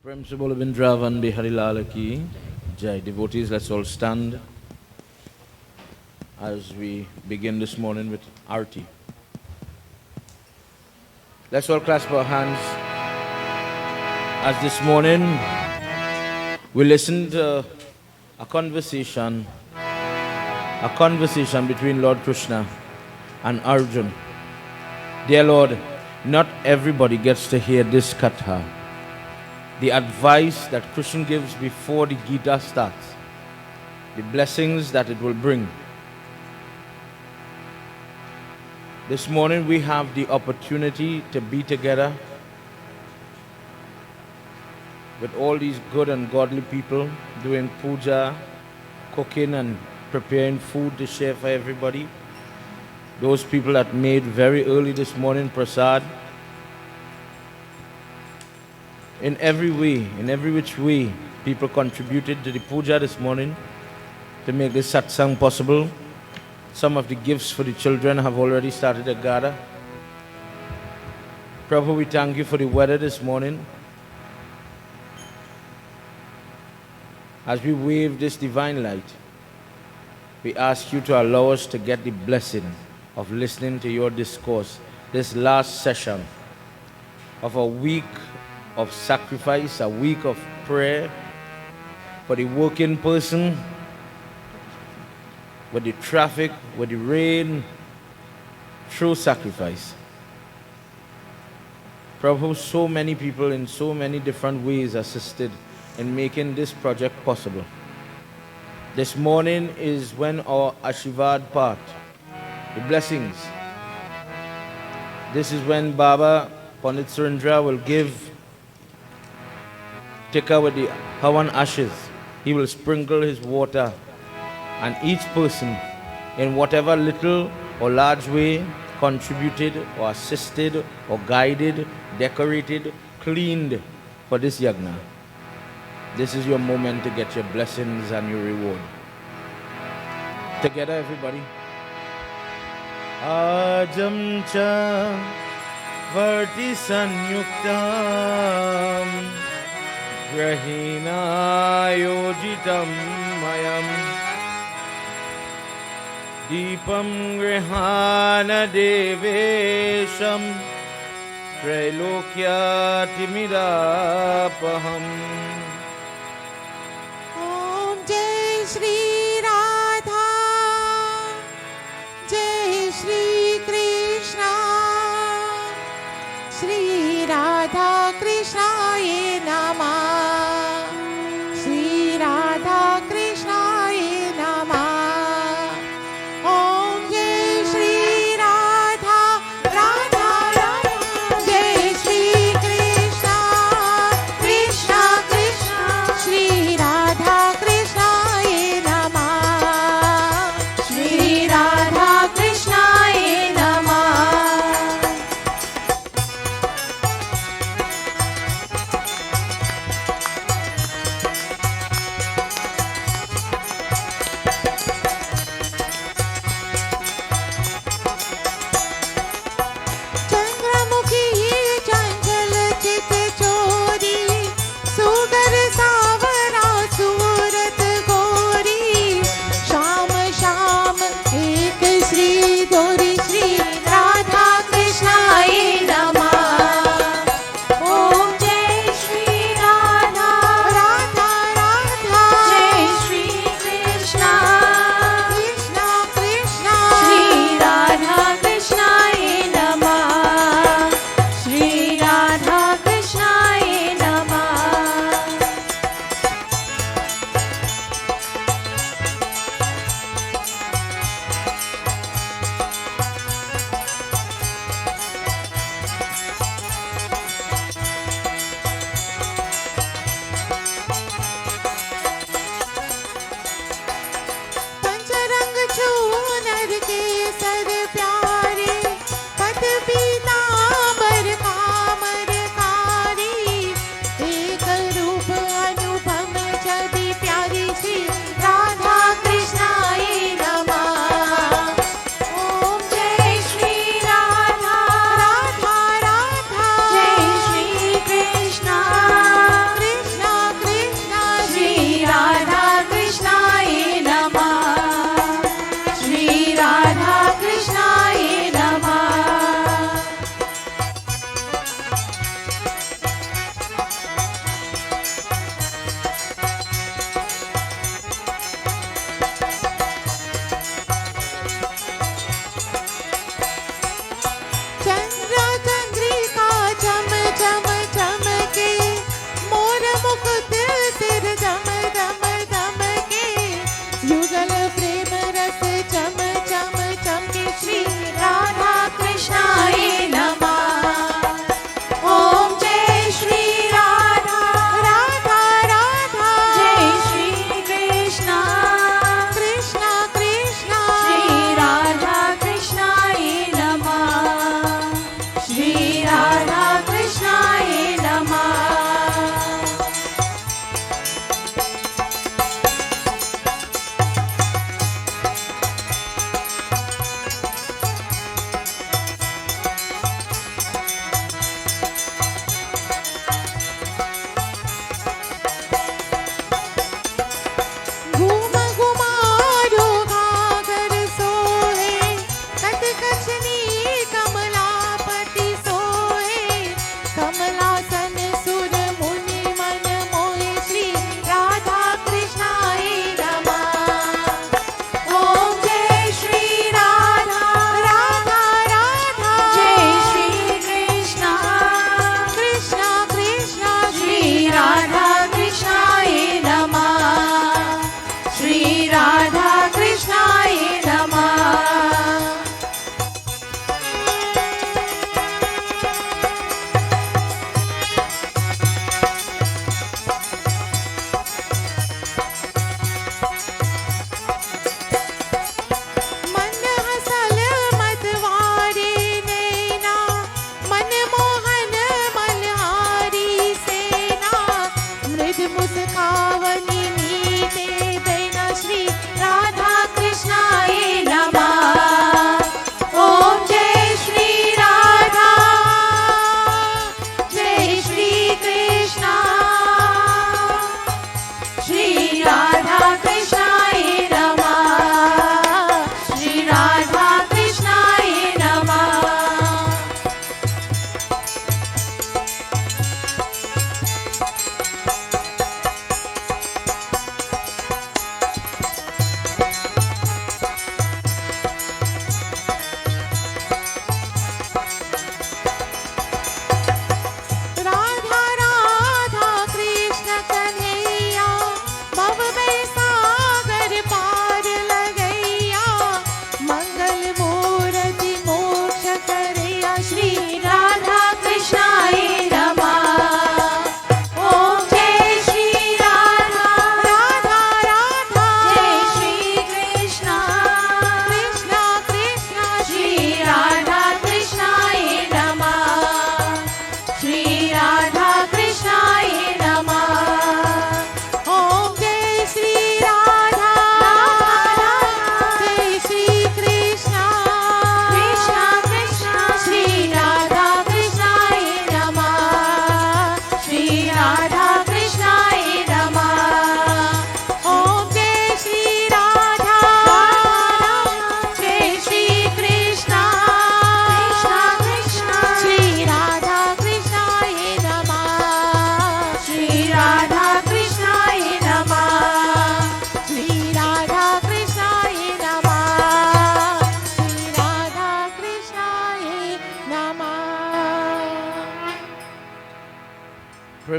Prem se bole Vrindavan Bihari Lal ki Jai. Devotees, let's all stand as we begin this morning with Arti. Let's all clasp our hands as this morning we listened to a conversation between Lord Krishna and Arjun. Dear Lord, not everybody gets to hear this katha. The advice that Krishna gives before the Gita starts, the blessings that it will bring. This morning we have the opportunity to be together with all these good and godly people doing puja, cooking and preparing food to share for everybody. Those people that made very early this morning prasad. In every way, in every which way, people contributed to the puja this morning to make this satsang possible. Some of the gifts for the children have already started to gather. Prabhu, we thank you for the weather this morning. As we wave this divine light, we ask you to allow us to get the blessing of listening to your discourse, this last session of a week of sacrifice, a week of prayer for the working person, with the traffic, with the rain, through sacrifice. Prabhu, so many people in so many different ways assisted in making this project possible. This morning is when our Ashirvad part, the blessings. This is when Baba Pandit Surendra will give tikka with the Havan ashes. He will sprinkle his water, and each person, in whatever little or large way, contributed or assisted or guided, decorated, cleaned for this yagna. This is your moment to get your blessings and your reward. Together, everybody. Ajam cha varti sanyuktam Grahina yojitam mayam Deepam grihana devesham Trailokya timidapaham. Om Jai Shri Radha, Jai Shri Krishna, Shri Radha Krishna Ye Namah, Shri Radha Krishna Ye Namah. Om Jai Shri Radha, Radha Radha, Jai Shri Krishna, Krishna Krishna, Shri Radha Krishna Ye Namah.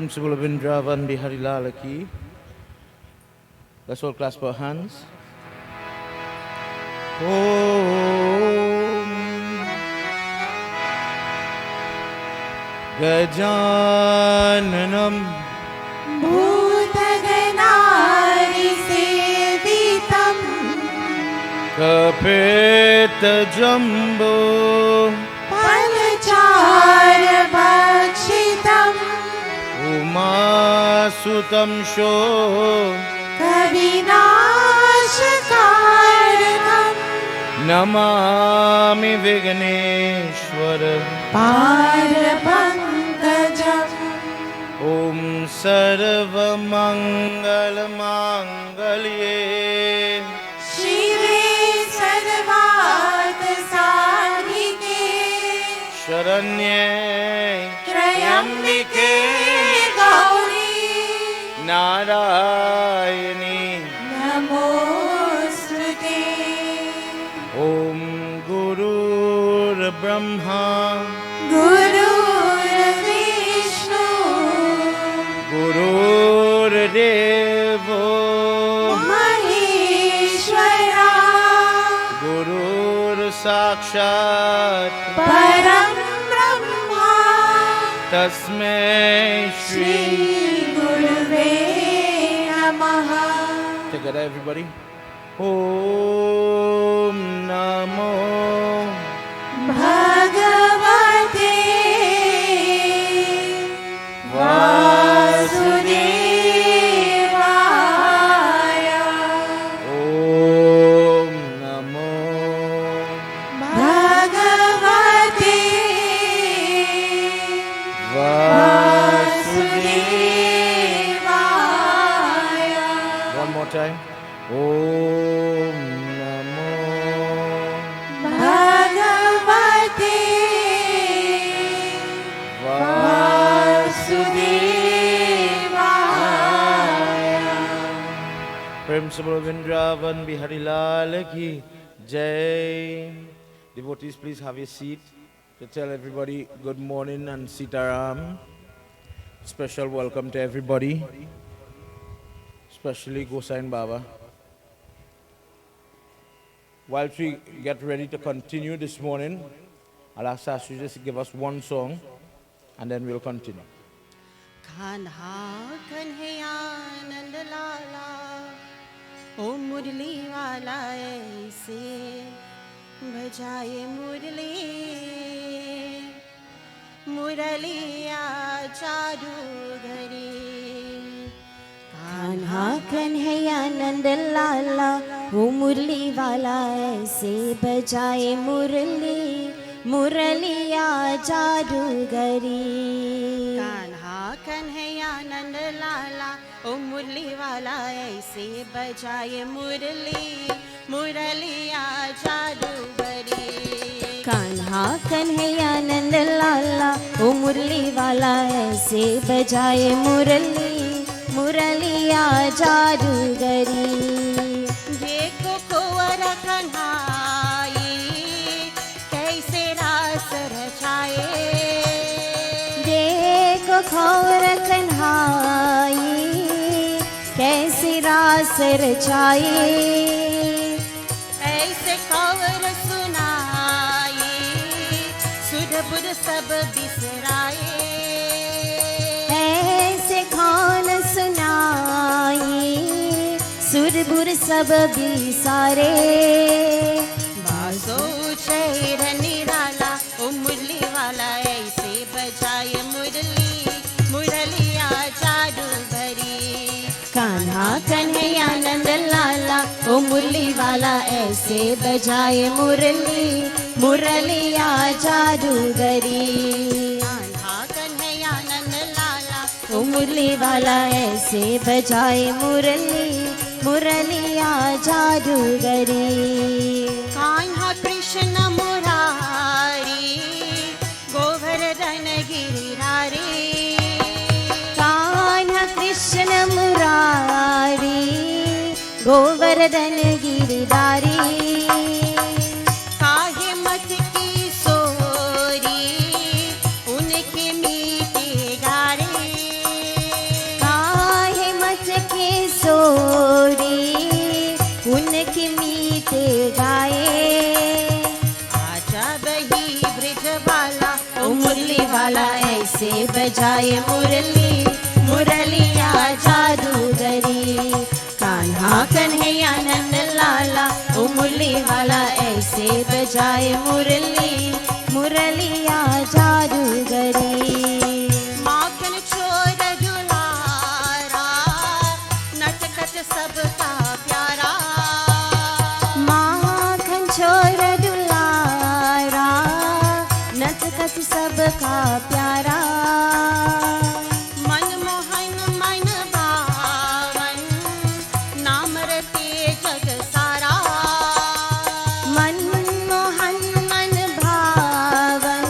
Principal of Vrindavan Bihari Lal Ki. Let's all clasp our hands. Om Gajananam Bhutganari Sevitam Kapeta Jumbo Palachara Bhakshitam Umasutam Sho Kavinashakaranam Namami Vigneshwara Parapankajam Om Sarva Mangala Mangalye Shive Sarvata Sadhike Sharanye Trayambike Gauri Narayani Namostute Om Gurur Brahma Gurur Vishnu Gurur Devo Maheshwara Gurur Sakshat Param Brahma Tasmai Shri. Shri Guruve Namaha. Together everybody. Om Namo Bhagavate Vasudevaya. Om Namo Bhagavate Vasudevaya. One more time. Om Namo Bhagavate Vasudevaya. Principal Vrindavan Bihari Lal Ki Jai. Devotees, please have your seat to tell everybody good morning and Sitaram. Special welcome to everybody, especially Gosain Baba. Whilst we get ready to continue this morning, I'll ask Ashley just to give us one song and then we'll continue. Kanha Kanhaiya नंद लाला ओ मुरली वाला ऐसे बजाए मुरली मुरलिया जादूगरी कान्हा कन्हैया नंद लाला ओ मुरली वाला ऐसे बजाए मुरली मुरलिया जादूगरी कान्हा कन्हैया नंद लाला ओ मुरली वाला ऐसे बजाए मुरली मुरलिया जादूगरी कान्हा कन्हैया नंद लाला ओ मुरली वाला ऐसे बजाए मुरली मुरलिया जादूगरी देखो कुंवर कन्हाई कैसे रास रचाए देखो कुंवर कन्हाई कैसे रास रचाए ऐसे कुंवर सुनाई सुध बुध सब बिसराए ऐसे खान सुनाई सुरबुर सब बिसारे बाजो चेर निराला ओ मुरली वाला ऐसे बजाए मुरली मुरलिया जादू भरी कान्हा कन्हैया नंद लाला ओ मुरली वाला ऐसे बजाए मुरली मुरलिया जादूगरी कान्हा कन्हैया नंद लाला ओ मुरली वाला ऐसे बजाए मुरली मुरलिया जादूगरी कान्हा कृष्ण मुरारी गोवर्धन गिरिधारी कान्हा कृष्ण मुरारी गोवर्धन गिरिधारी काहे मत की सोरी उनके मीठे गारे जोड़ी उनकी मीते गाए आजा बही ब्रिज वाला ओ मुरली वाला ऐसे बजाए मुरली मुरलिया जादूगरी कान्हा कन्हैया नंद लाला ओ मुरली वाला ऐसे बजाए मुरली मुरलिया जादूगरी माखन चोर दुलारा नटखट सबका प्यारा माखन छोर दुलारा नचकत सबका प्यारा मनमोहन मन भावन नाम रते जग सारा मनमोहन मन भावन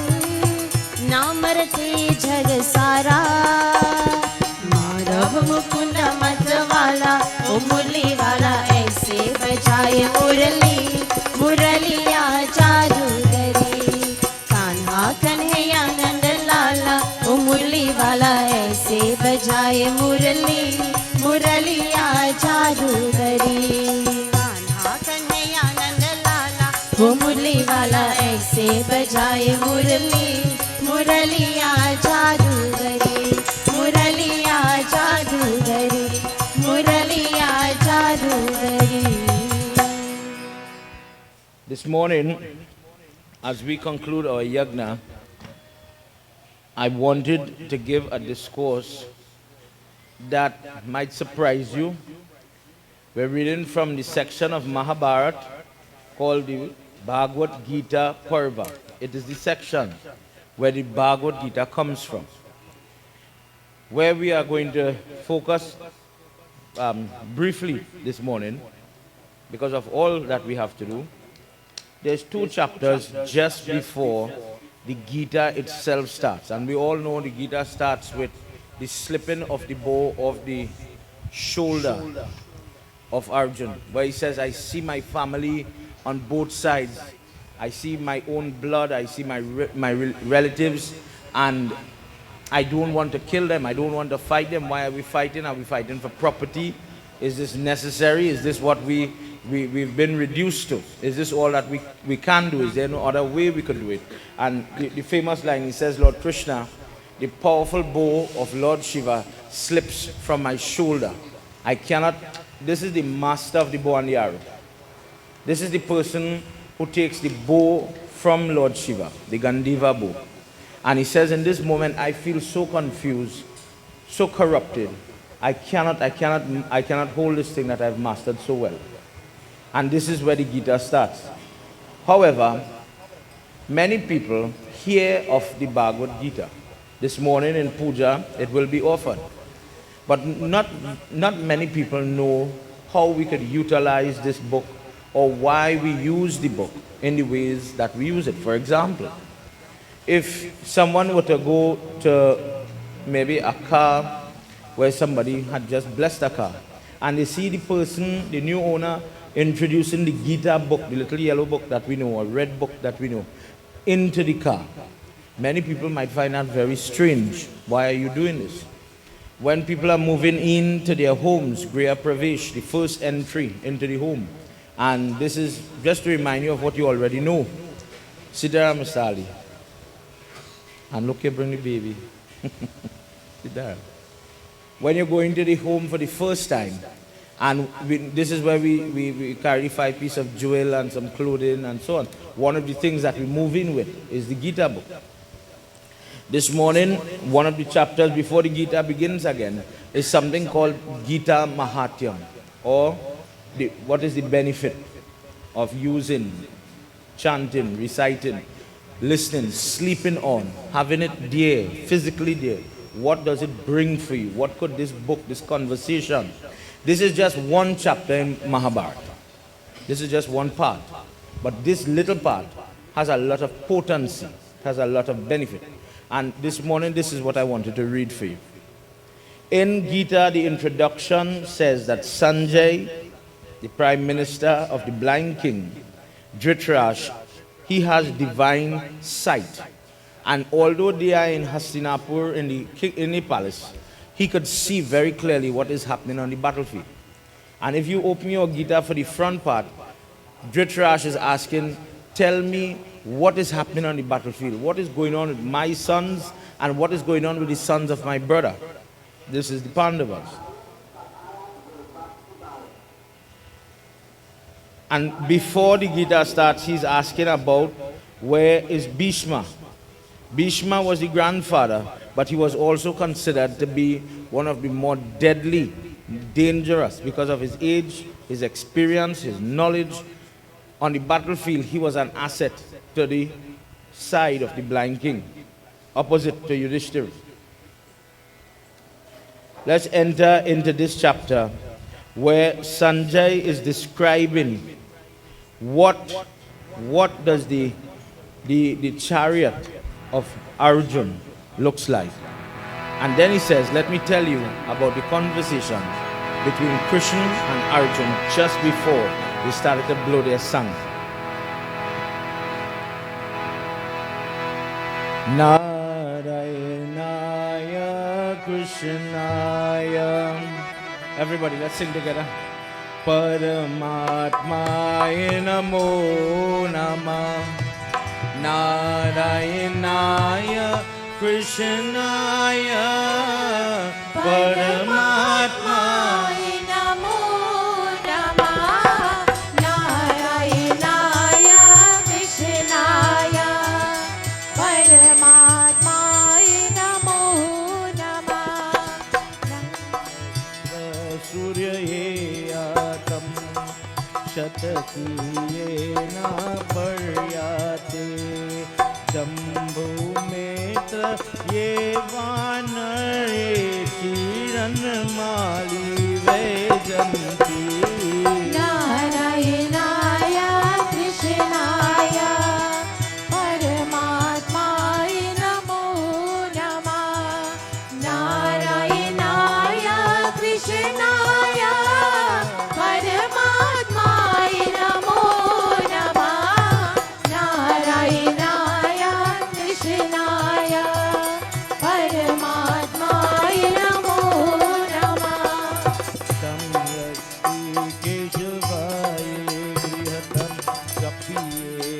नामरते जग सारा माधव मुकुंद मत वाला ओ मुरली वाला ऐसे बजाए मुरली मुरलिया जादूगरी कान्हा कन्हैया नंद लाला ओ मुरली वाला ऐसे बजाए मुरली मुरलिया जादूगरी कान्हा कन्हैया नंद लाला ओ मुरली वाला ऐसे बजाए मुरली मुरलिया जादूगरी मुरलिया जादूगरी मुरलिया जादूगरी This morning, as we conclude our yagna, I wanted to give a discourse that might surprise you. We're reading from the section of Mahabharata called the Bhagavad Gita Parva. It is the section where the Bhagavad Gita comes from. Where we are going to focus briefly this morning, because of all that we have to do. There's 2 chapters just before the Gita itself starts. And we all know the Gita starts with the slipping of the bow of the shoulder of Arjun, where he says, I see my family on both sides. I see my own blood. I see my relatives. And I don't want to kill them. I don't want to fight them. Why are we fighting? Are we fighting for property? Is this necessary? Is this what we've been reduced to? Is this all that we can do? Is there no other way we could do it? And the famous line, he says, Lord Krishna, the powerful bow of Lord Shiva slips from my shoulder. I cannot, this is the master of the bow and the arrow. This is the person who takes the bow from Lord Shiva, the Gandiva bow. And he says, in this moment, I feel so confused, so corrupted. I cannot hold this thing that I've mastered so well. And this is where the Gita starts. However, many people hear of the Bhagavad Gita. This morning in Puja, it will be offered. But not many people know how we could utilize this book or why we use the book in the ways that we use it. For example, if someone were to go to maybe a car where somebody had just blessed a car, and they see the person, the new owner, introducing the Gita book, the little yellow book that we know, or red book that we know, into the car. Many people might find that very strange. Why are you doing this? When people are moving into their homes, Griha Pravesh, the first entry into the home, and this is just to remind you of what you already know. Siddhara Masali. And look here, bring the baby. Siddhara. When you're going to the home for the first time, and this is where we carry 5 pieces of jewel and some clothing and so on. One of the things that we move in with is the Gita book. This morning, one of the chapters before the Gita begins again is something called Gita Mahatyam, or what is the benefit of using, chanting, reciting, listening, sleeping on, having it there, physically there. What does it bring for you? What could this book, this conversation? This is just one chapter in Mahabharata. This is just one part. But this little part has a lot of potency, has a lot of benefit. And this morning, this is what I wanted to read for you. In Gita, the introduction says that Sanjay, the prime minister of the blind king, Dhritarashtra, he has divine sight. And although they are in Hastinapur, in the palace, he could see very clearly what is happening on the battlefield. And if you open your Gita for the front part, Dhritarashtra is asking, tell me what is happening on the battlefield. What is going on with my sons and what is going on with the sons of my brother? This is the Pandavas. And before the Gita starts, he's asking about where is Bhishma. Bhishma was the grandfather, but he was also considered to be one of the more deadly, dangerous because of his age, his experience, his knowledge. On the battlefield, he was an asset to the side of the blind king, opposite to Yudhishthira. Let's enter into this chapter where Sanjay is describing what does the chariot of Arjun looks like. And then he says, let me tell you about the conversation between Krishna and Arjun just before they started to blow their song. Narayanaya Krishnaya. Everybody, let's sing together. Paramatmaya Namo Namah. Narayanaya Krishnaya. Paramatmaya. शतकीयेना पर्याते जम्बुमित्र ये वानरे किरणमाली वैजयन्ती नारायणाय कृष्णाय परमात्माय नमो नमः नारायणाय कृष्णाय परमात्माय नमो नमः नारायणाय कृष्णाय परमात्माय नमो नमः केशवाय गृहतं कपिये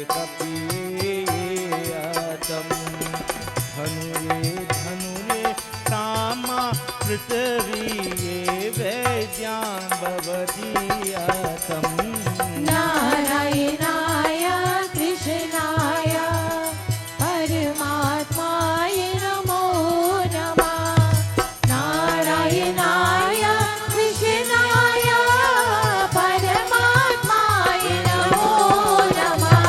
धनुरे तामा पृथ्वीये वैद्यां भवतीयतं नारायणाय कृष्णाय परमात्माय नमो नमः नारायणाय कृष्णाय परमात्माय नमो नमः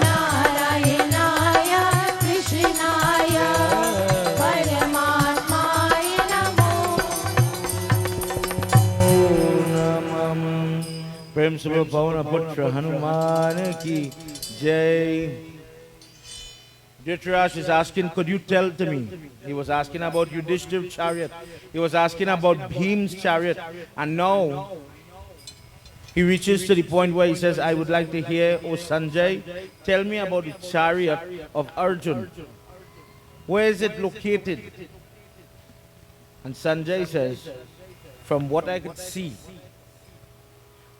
नारायणाय कृष्णाय परमात्माय नमो नमः। प्रेम से बोलो पवन पुत्र हनुमान की जय। Dhritarashtra is asking, could you tell to me? He was asking about Yudhishthira's chariot. He was asking about Bhim's chariot. And now he reaches to the point where he says, I would like to hear, O Sanjay, tell me about the chariot of Arjun. Where is it located? And Sanjay says, from what I could see,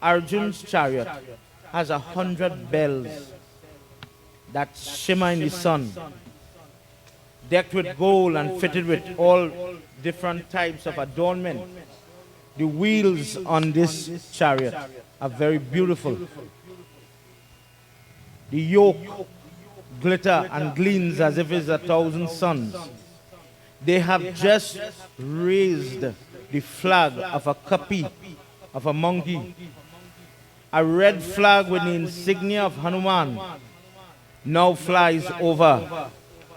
Arjun's chariot has 100 bells that shimmer in the sun, decked with gold and fitted with all different types of adornment. The wheels on this chariot are very beautiful. The yoke glitter and gleams as if it's 1,000 suns. They have just raised the flag of a kapi, of a monkey. A red flag with the insignia of Hanuman now flies over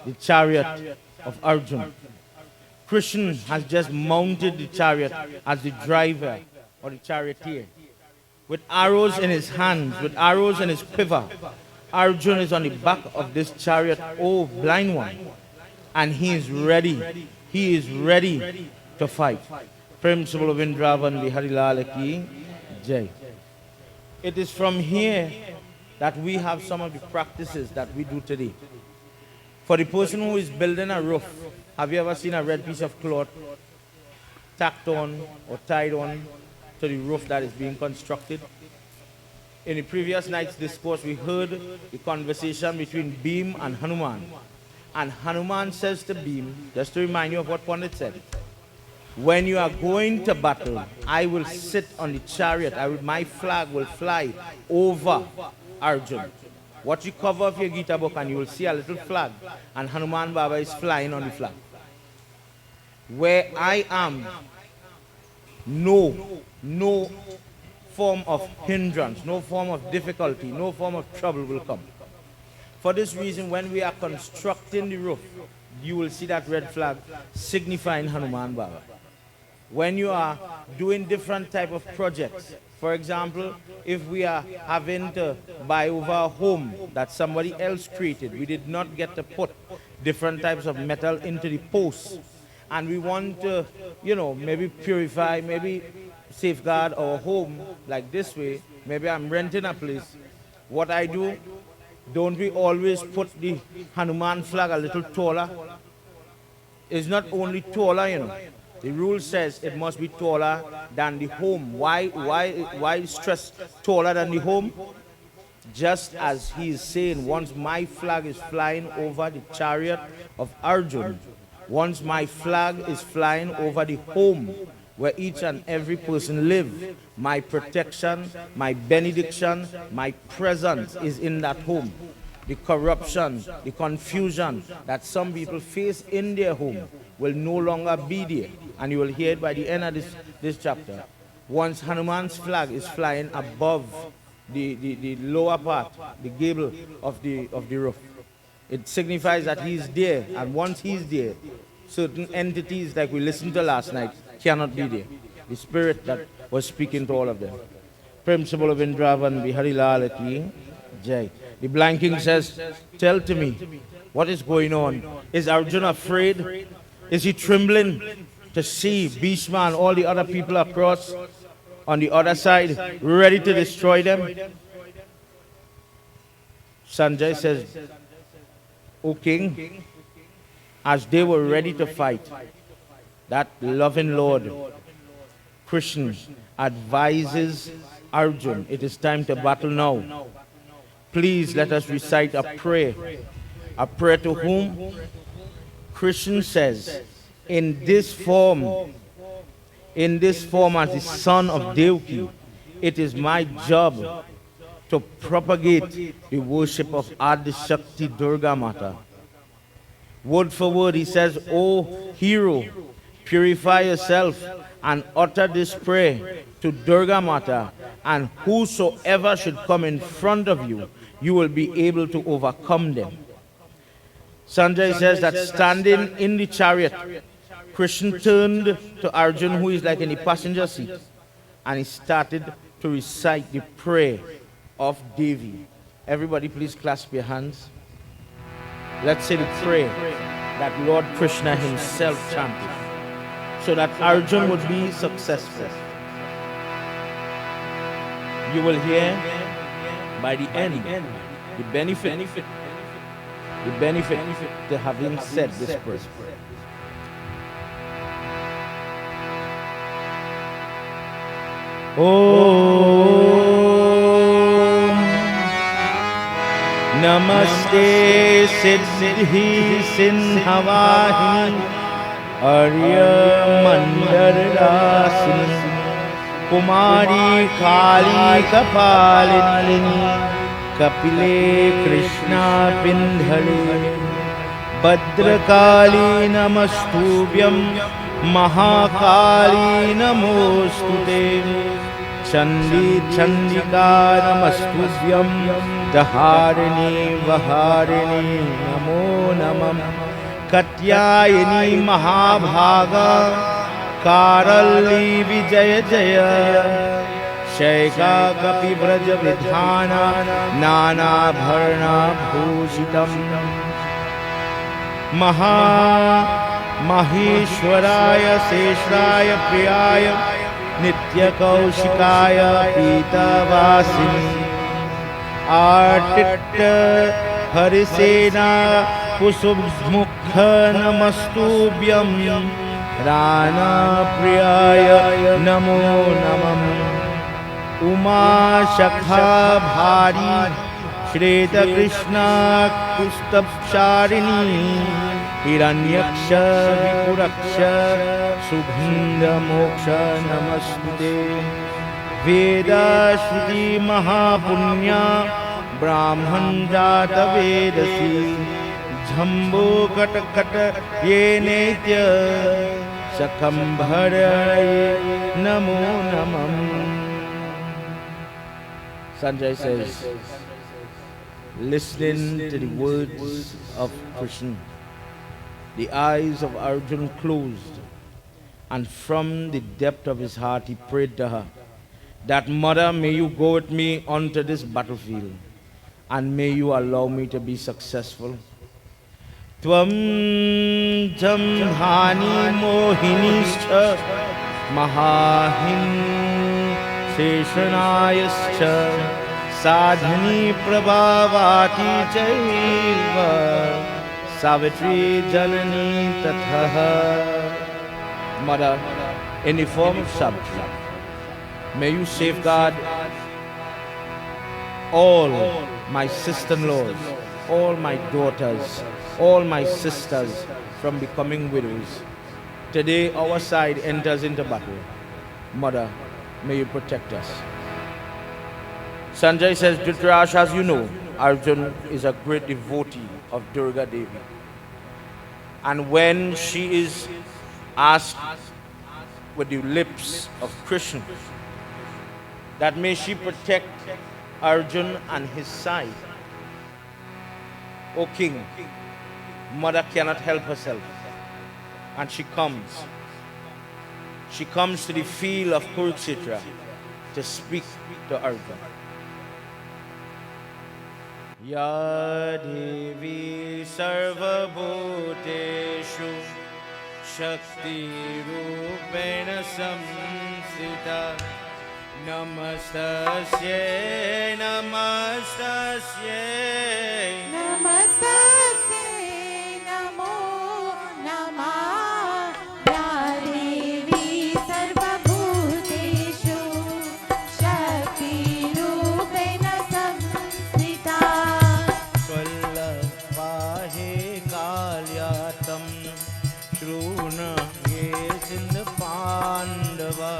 the chariot of Arjun. Krishna has just mounted the chariot as the driver or the charioteer. With arrows in his hands, with arrows in his quiver, Arjun is on the back of this chariot, oh blind one. And he is ready. He is ready to fight. Prem Subal Vindravan Bihari Lal Ki Jai. It is from here that we have some of the practices that we do today. For the person who is building a roof, have you ever seen a red piece of cloth tacked on or tied on? to the roof that is being constructed. In the previous night's discourse, we heard the conversation between Bhim and Hanuman. And Hanuman says to Bhim, just to remind you of what Pandit said, when you are going to battle, I will sit on the chariot. My flag will fly over Arjun. Watch the cover of your Gita book and you will see a little flag. And Hanuman Baba is flying on the flag. Where I am, no form of hindrance, no form of difficulty, no form of trouble will come. For this reason, when we are constructing the roof, you will see that red flag signifying Hanuman Baba. When you are doing different type of projects, for example, if we are having to buy over a home that somebody else created, we did not get to put different types of metal into the posts, and we want to, maybe purify, maybe safeguard our home like this way, maybe I'm renting a place, what I do, don't we always put the Hanuman flag a little taller? It's not only taller, The rule says it must be taller than the home. Why stress taller than the home? Just as he is saying, once my flag is flying over the chariot of Arjun, once my flag is flying over the home where each and every person live, my protection, my benediction, my presence is in that home. The corruption, the confusion that some people face in their home will no longer be there. And you will hear it by the end of this chapter. Once Hanuman's flag is flying above the lower part, the gable of the roof, it signifies that he is there. And once he is there, certain entities like we listened to last night cannot be there. The spirit that was speaking to all of them. Principle of Indravan Bihari Lal Ki Jai. The Blind King says, tell to me, what is going on? Is Arjuna afraid? Is he trembling to see Bhishma and all the other people across on the other side, ready to destroy them? Sanjay says, O king, as they were ready to fight, that loving Lord, Krishna, advises Arjun, it is time to battle now. Please let us recite a prayer. A prayer to whom? Krishna says, in this form as the son of Devaki, it is my job to propagate the worship of Adi Shakti Durga Mata. Word for word, he says, O hero, purify yourself and utter this prayer to Durga Mata, and whosoever should come in front of you, you will be able to overcome them. Sanjay says that standing in the chariot, Krishna turned to Arjun, who is like in the passenger seat, and he started to recite the prayer of Devi. Everybody please clasp your hands. Let's say the prayer that Lord Krishna himself chanted, so that Arjun would be successful. You will hear by the end the benefit to having said this prayer. Om Namaste Siddhi Sinhavahini Arya Mandarasini Kumari Kali Kapalini Kapile Krishna Pindhale Bhadrakali Namastubhyam Mahakali Namostute Chandi Chandika Namastubhyam Daharini Vaharini Namo Namam Katyayani Mahabhaga Karali Vijaya Jaya Shaika Kapi Vraja Vidhana Nana Bharna Bhushitam Maheshwaraya Seshraya Priyaya Nitya Kaushikaya Pitavasini Artita Harisena Kusubmukha Namastubhyam Rana Priyaya Namo Namam Uma शखा भारी श्वेत कृष्णा कुस्तपचारिणी हिरण्यक्ष विपुरक्ष सुगंध मोक्ष नमस्ते वेद श्रुति महापुण्या ब्राह्मण जात वेदसी झम्बो cut cut ये नेत्य सकंभरये नमो नमः. Sanjay says, listening to the words of Krishna, the eyes of Arjuna closed, and from the depth of his heart he prayed to her, that mother, may you go with me onto this battlefield, and may you allow me to be successful. Tvam jamhani mohinischa mahahin शेषनायश्च साधनी प्रभावाति चैव सावित्री जननी ततः. Mother, in the form of Savitri, may you safeguard all my sister-in-laws, all my daughters, all my sisters from becoming widows. Today our side enters into battle. Mother, may you protect us. Sanjay says, Dhritarashtra, as you know, Arjuna is a great devotee of Durga Devi. And when she is asked with the lips of Krishna that may she protect Arjuna and his side, O king, mother cannot help herself, and she comes. She comes to the field of Kurukshetra to speak to Arjuna. Ya Devi Sarvabhuteshu Shakti Rupena Samsita Namastasye Namastasye Namaste, Namo Namah. Ya Devi Sarvabhuteshu Shakti Rupena Samsrita. Svallapahe Kalyatam Shruna Ye Sindh Pandava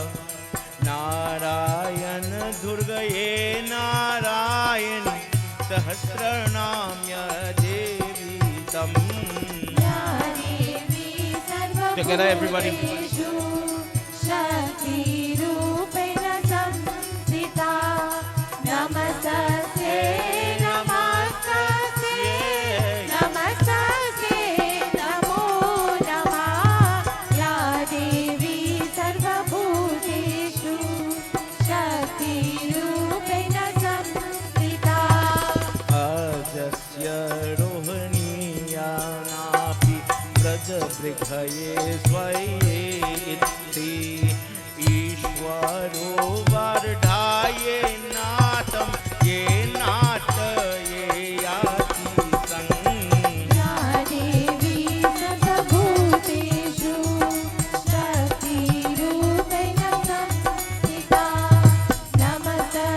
Narayan Durgaye Narayan Sahasranamya Devi Tam. Ya Devi Together, everybody. Sarvabhuteshu Shakti Rupena Samsrita. Namaste, Namaste, Namaste, Namo Namah. Ya Devi Sarvabhuteshu Shakti Rupena Samsrita. Ajasya Rohaniya Napi Brajabrikhaye Swaye Itti Ishwaro Vardhaye Natam Ye Nata Ye Yati Sang. Ya Devi Sarvabhuteshu Shakti Rupena Samsrita. Namaste,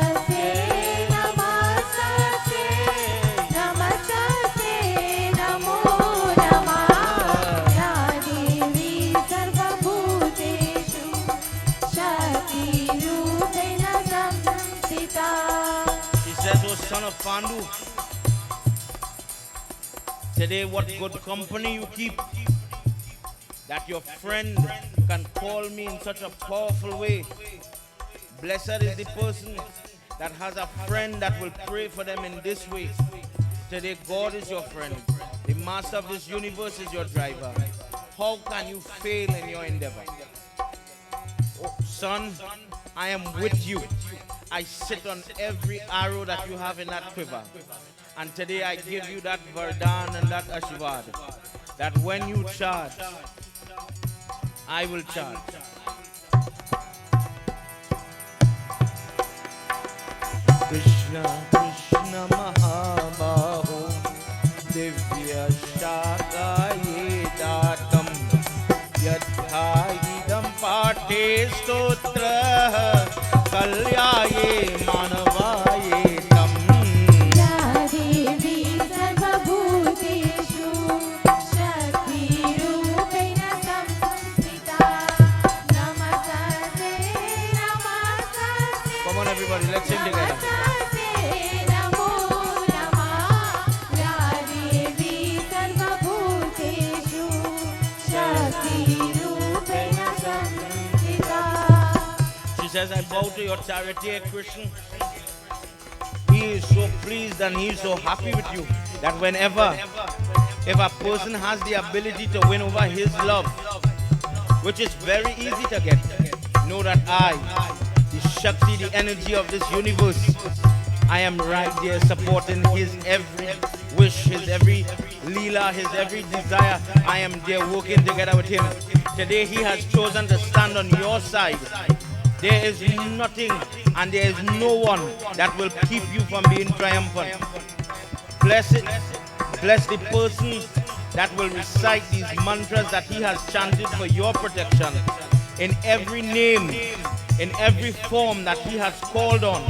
Namaste, Namaste, Namo Namah. Ya Devi Sarvabhuteshu Shakti Rupena Samsrita. He says, O son of Pandu, today what good company you keep, that your friend can call me in such a powerful way. Blessed is the person that has a friend that will pray for them in this way. Today God is your friend. The master of this universe is your driver. How can you fail in your endeavor? Oh, son, I am with you. I sit on every arrow that you have in that quiver. And today I give you that Vardhan and that Ashirvad, that when you charge, I will charge. Krishna, Krishna Mahabaho, Divya Shakaye Datam, Yadha Idam Pate Stotra, Kalyaye on, everybody, let's sing together. नमस्ते नमो नमः या देवी सर्वभूतेषु शक्तिरूपेण संस्थिता She says, I bow to your charity, Krishna. He is so pleased and he is so happy with you that whenever, if a person has the ability to win over his love, which is very easy to get, know that I, the Shakti, the energy of this universe, I am right there supporting his every wish, his every leela, his every desire. I am there working together with him. Today he has chosen to stand on your side. There is nothing and there is no one that will keep you from being triumphant. Bless it. Bless the person that will recite these mantras that he has chanted for your protection. In every name, in every form that he has called on.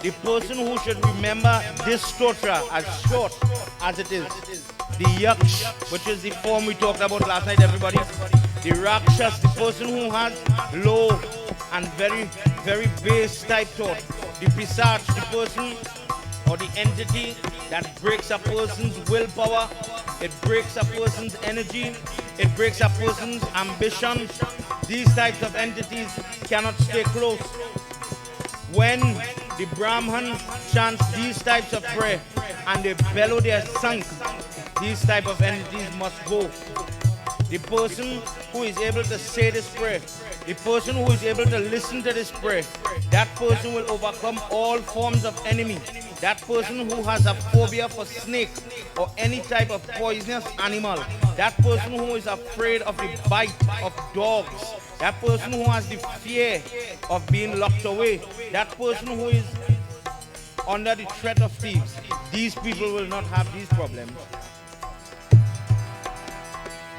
The person who should remember this stotra as short as it is. The yaksh, which is the form we talked about last night, everybody. The rakshas, the person who has low and very, very base type thought. The pisach, the person or the entity that breaks a person's willpower, it breaks a person's energy, it breaks a person's ambition. These types of entities cannot stay close. When the Brahman chants these types of prayer and they bellow their sank, these type of entities must go. The person who is able to say this prayer, the person who is able to listen to this prayer, that person will overcome all forms of enemy. That person who has a phobia for snakes or any type of poisonous animal, that person who is afraid of the bite of dogs, that person who has the fear of being locked away, that person who is under the threat of thieves, these people will not have these problems.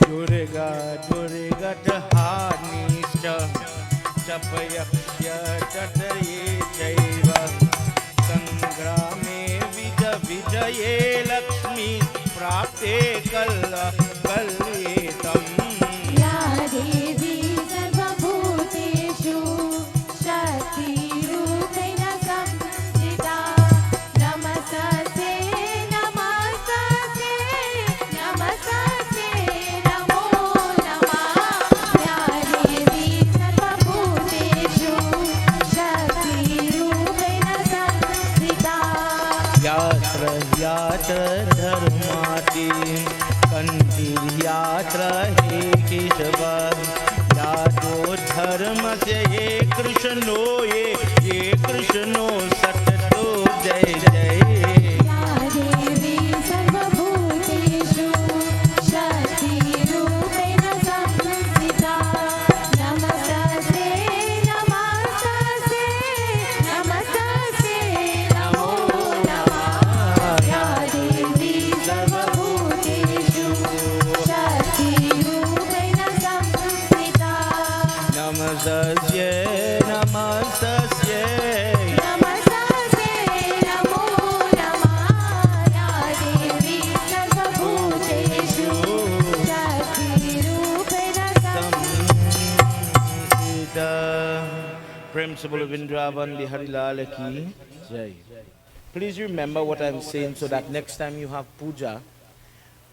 Durga, Durga, Dhanischa, Chapayaksha, Tataye, Chaiva, Sangrame, Vijaye, Lakshmi, Prapte, Kalla, Kalyetam. या देवी सर्वभूतेषु शक्तिरूपेण संस्थिता नमस्ते नमस्ते नमस्ते नमो नमः या देवी सर्वभूतेषु शक्तिरूपेण संस्थिता Yatra, Yatra, Dharmati, Kantir, Yatra, He Keshava, Yado, Dharma, Se, Ye Krishno, Ye Krishno, Satto, Jai, Jai. या देवी सर्वभूतेषु शक्तिरूपेण संस्थिता नमस्ते नमस्ते नमस्ते नमो नमः या देवी सर्वभूतेषु शक्तिरूपेण संस्थिता Namasasya, Namasasya. नमस्ते नमो नमः या देवी सर्वभूतेषु शक्तिरूपेण Principle of Vrindavan, Bihari Lal Ki Jai. Please remember what I'm saying so that next time you have puja,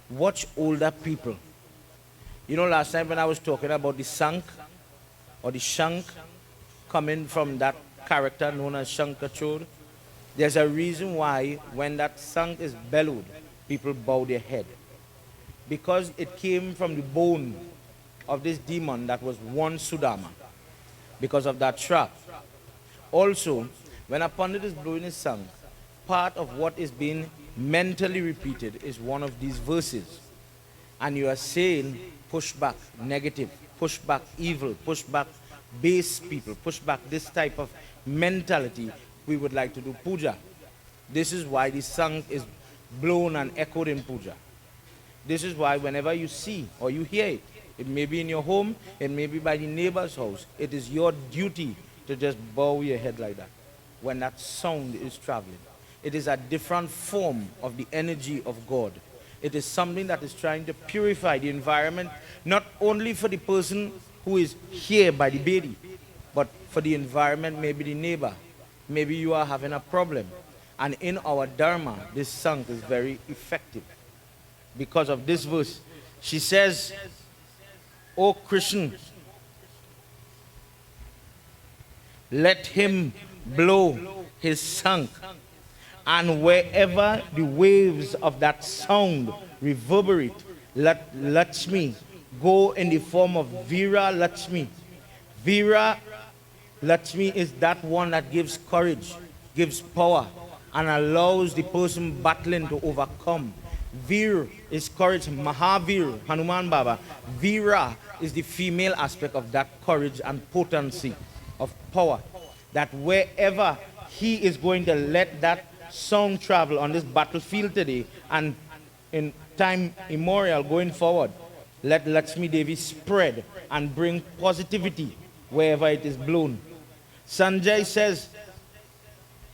watch older people. You know, last time when I was talking about the sank or the shank coming from that character known as Shankachur, there's a reason why when that sank is bellowed, people bow their head. Because it came from the bone of this demon that was one Sudama. Because of that trap. Also, when a pandit is blowing his sank, part of what is being mentally repeated is one of these verses. And you are saying, push back negative, push back evil, push back base people, push back this type of mentality. We would like to do puja. This is why the sank is blown and echoed in puja. This is why whenever you see or you hear it, it may be in your home, it may be by the neighbor's house, it is your duty to just bow your head like that when that sound is traveling. It is a different form of the energy of God. It is something that is trying to purify the environment, not only for the person who is here by the baby, but for the environment, maybe the neighbor, maybe you are having a problem. And in our Dharma, this song is very effective because of this verse. She says, O Christian, let him blow his song, and wherever the waves of that sound reverberate, let Lakshmi go in the form of Vira Lakshmi. Vira Lakshmi is that one that gives courage, gives power, and allows the person battling to overcome. Vir is courage, Mahavir, Hanuman Baba. Vira is the female aspect of that courage and potency of power. That wherever he is going to let that sound travel on this battlefield today and in time immemorial going forward, let Lakshmi Devi spread and bring positivity wherever it is blown. Sanjay says,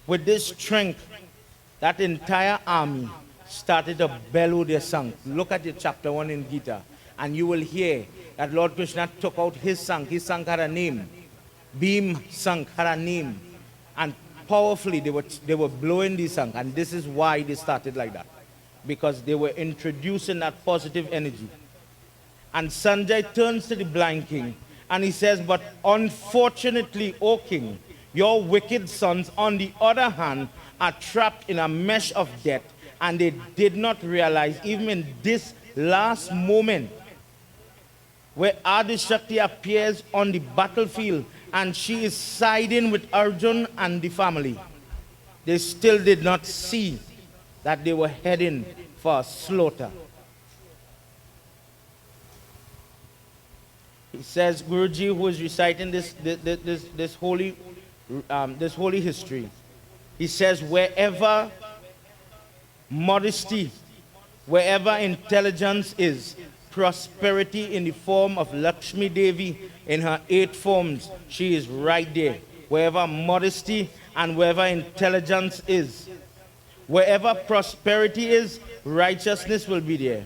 with this strength, that entire army started to bellow their song. Look at the chapter 1 in Gita, and you will hear that Lord Krishna took out his song. His song had a name. Bhim song had a name. And powerfully they were blowing the song. And this is why they started like that. Because they were introducing that positive energy. And Sanjay turns to the blind king and he says, but unfortunately, O king, your wicked sons, on the other hand, are trapped in a mesh of death, and they did not realize, even in this last moment, where Adi Shakti appears on the battlefield and she is siding with Arjun and the family, they still did not see that they were heading for slaughter. He says, Guruji, who is reciting this holy history, he says, wherever modesty, wherever intelligence is, prosperity in the form of Lakshmi Devi in her 8 forms, she is right there. Wherever modesty and wherever intelligence is, wherever prosperity is, righteousness will be there.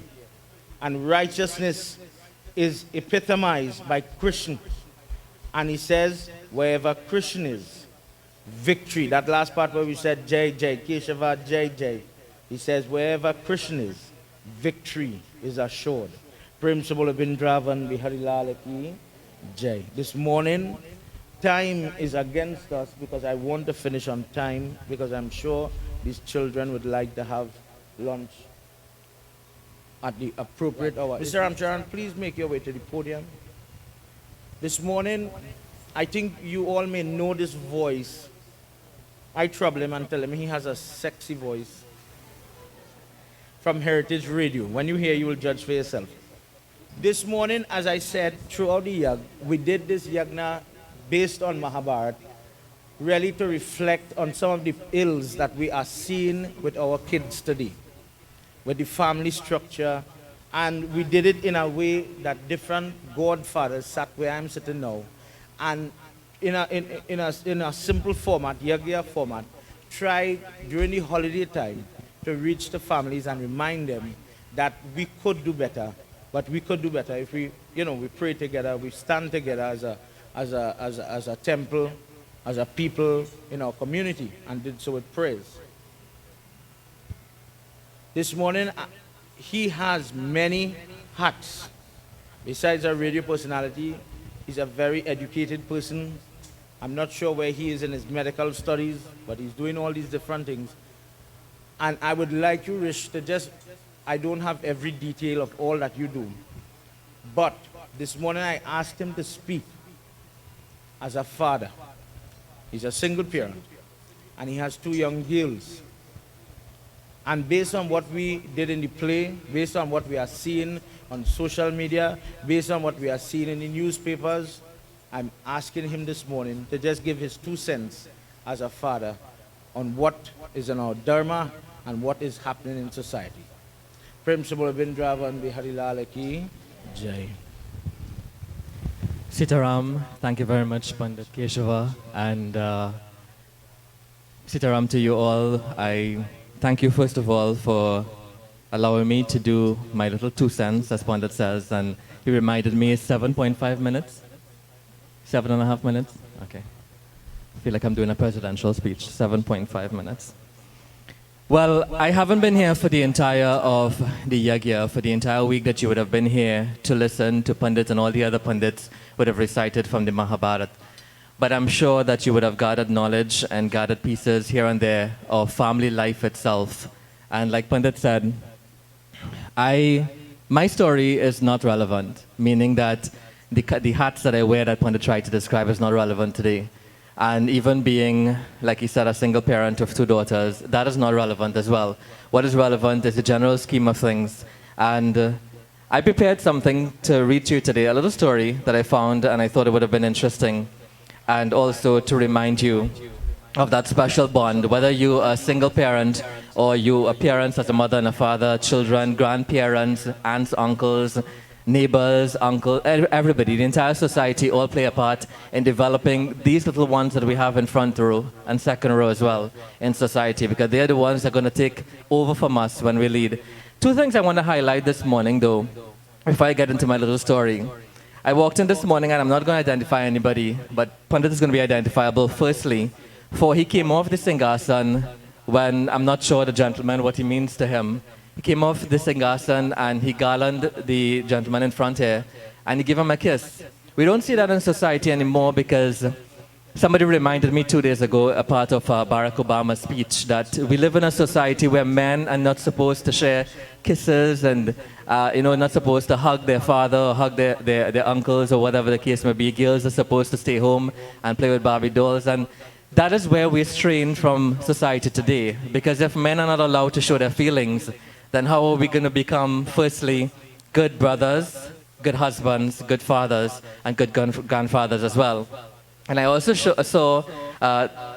And righteousness is epitomized by Krishna. And he says, wherever Krishna is, victory. That last part where we said Jai Jai, Keshava Jai Jai. He says, wherever Krishna is, victory is assured. Prem Sabula Bindravan Bihari Lal Ki Jai. This morning, time is against us because I want to finish on time, because I'm sure these children would like to have lunch at the appropriate hour. Mr. Ramcharan, please make your way to the podium. This morning, I think you all may know this voice. I trouble him and tell him he has a sexy voice. From Heritage Radio. When you hear, you will judge for yourself. This morning, as I said, throughout the yag, we did this yagna based on Mahabharata, really to reflect on some of the ills that we are seeing with our kids today, with the family structure, and we did it in a way that different godfathers sat where I'm sitting now, and in a simple format, yagya format, tried during the holiday time to reach the families and remind them that we could do better, but we could do better if we pray together, we stand together as a temple, as a people in our community, and did so with praise. This morning, he has many hats. Besides a radio personality, he's a very educated person. I'm not sure where he is in his medical studies, but he's doing all these different things. And I would like you, Rish, to I don't have every detail of all that you do. But this morning I asked him to speak as a father. He's a single parent. And he has 2 young girls. And based on what we did in the play, based on what we are seeing on social media, based on what we are seeing in the newspapers, I'm asking him this morning to just give his 2 cents as a father on what is in our dharma and what is happening in society. Prem Sabula Bindravan Bihari Lal Ki Jai. Sitaram, thank you very much, Pandit Keshava. And Sitaram to you all. I thank you first of all for allowing me to do my little 2 cents, as Pandit says. And he reminded me 7.5 minutes. 7.5 minutes? Okay. I feel like I'm doing a presidential speech, 7.5 minutes. Well, I haven't been here for the entire of the yagya, for the entire week that you would have been here to listen to Pandits, and all the other Pandits would have recited from the Mahabharata. But I'm sure that you would have gathered knowledge and gathered pieces here and there of family life itself. And like Pandit said, my story is not relevant, meaning that the hats that I wear that Pandit tried to describe is not relevant today. And even being, like he said, a single parent of 2 daughters, that is not relevant as well. What is relevant is the general scheme of things. And I prepared something to read to you today, a little story that I found, and I thought it would have been interesting. And also to remind you of that special bond, whether you are a single parent or you are parents as a mother and a father, children, grandparents, aunts, uncles, neighbors, uncle, everybody, the entire society all play a part in developing these little ones that we have in front row and second row as well in society, because they're the ones that are going to take over from us when we lead. 2 things I want to highlight this morning, though, before I get into my little story. I walked in this morning, and I'm not going to identify anybody, but Pandit is going to be identifiable. Firstly, for he came off the Singhasan when I'm not sure the gentleman what he means to him. He came off the Singhasan and he garlanded the gentleman in front here and he gave him a kiss. We don't see that in society anymore because somebody reminded me 2 days ago, a part of Barack Obama's speech, that we live in a society where men are not supposed to share kisses and not supposed to hug their father or hug their uncles or whatever the case may be. Girls are supposed to stay home and play with Barbie dolls. And that is where we're strained from society today. Because if men are not allowed to show their feelings, then how are we going to become, firstly, good brothers, good husbands, good fathers, and good grandfathers as well? And I also saw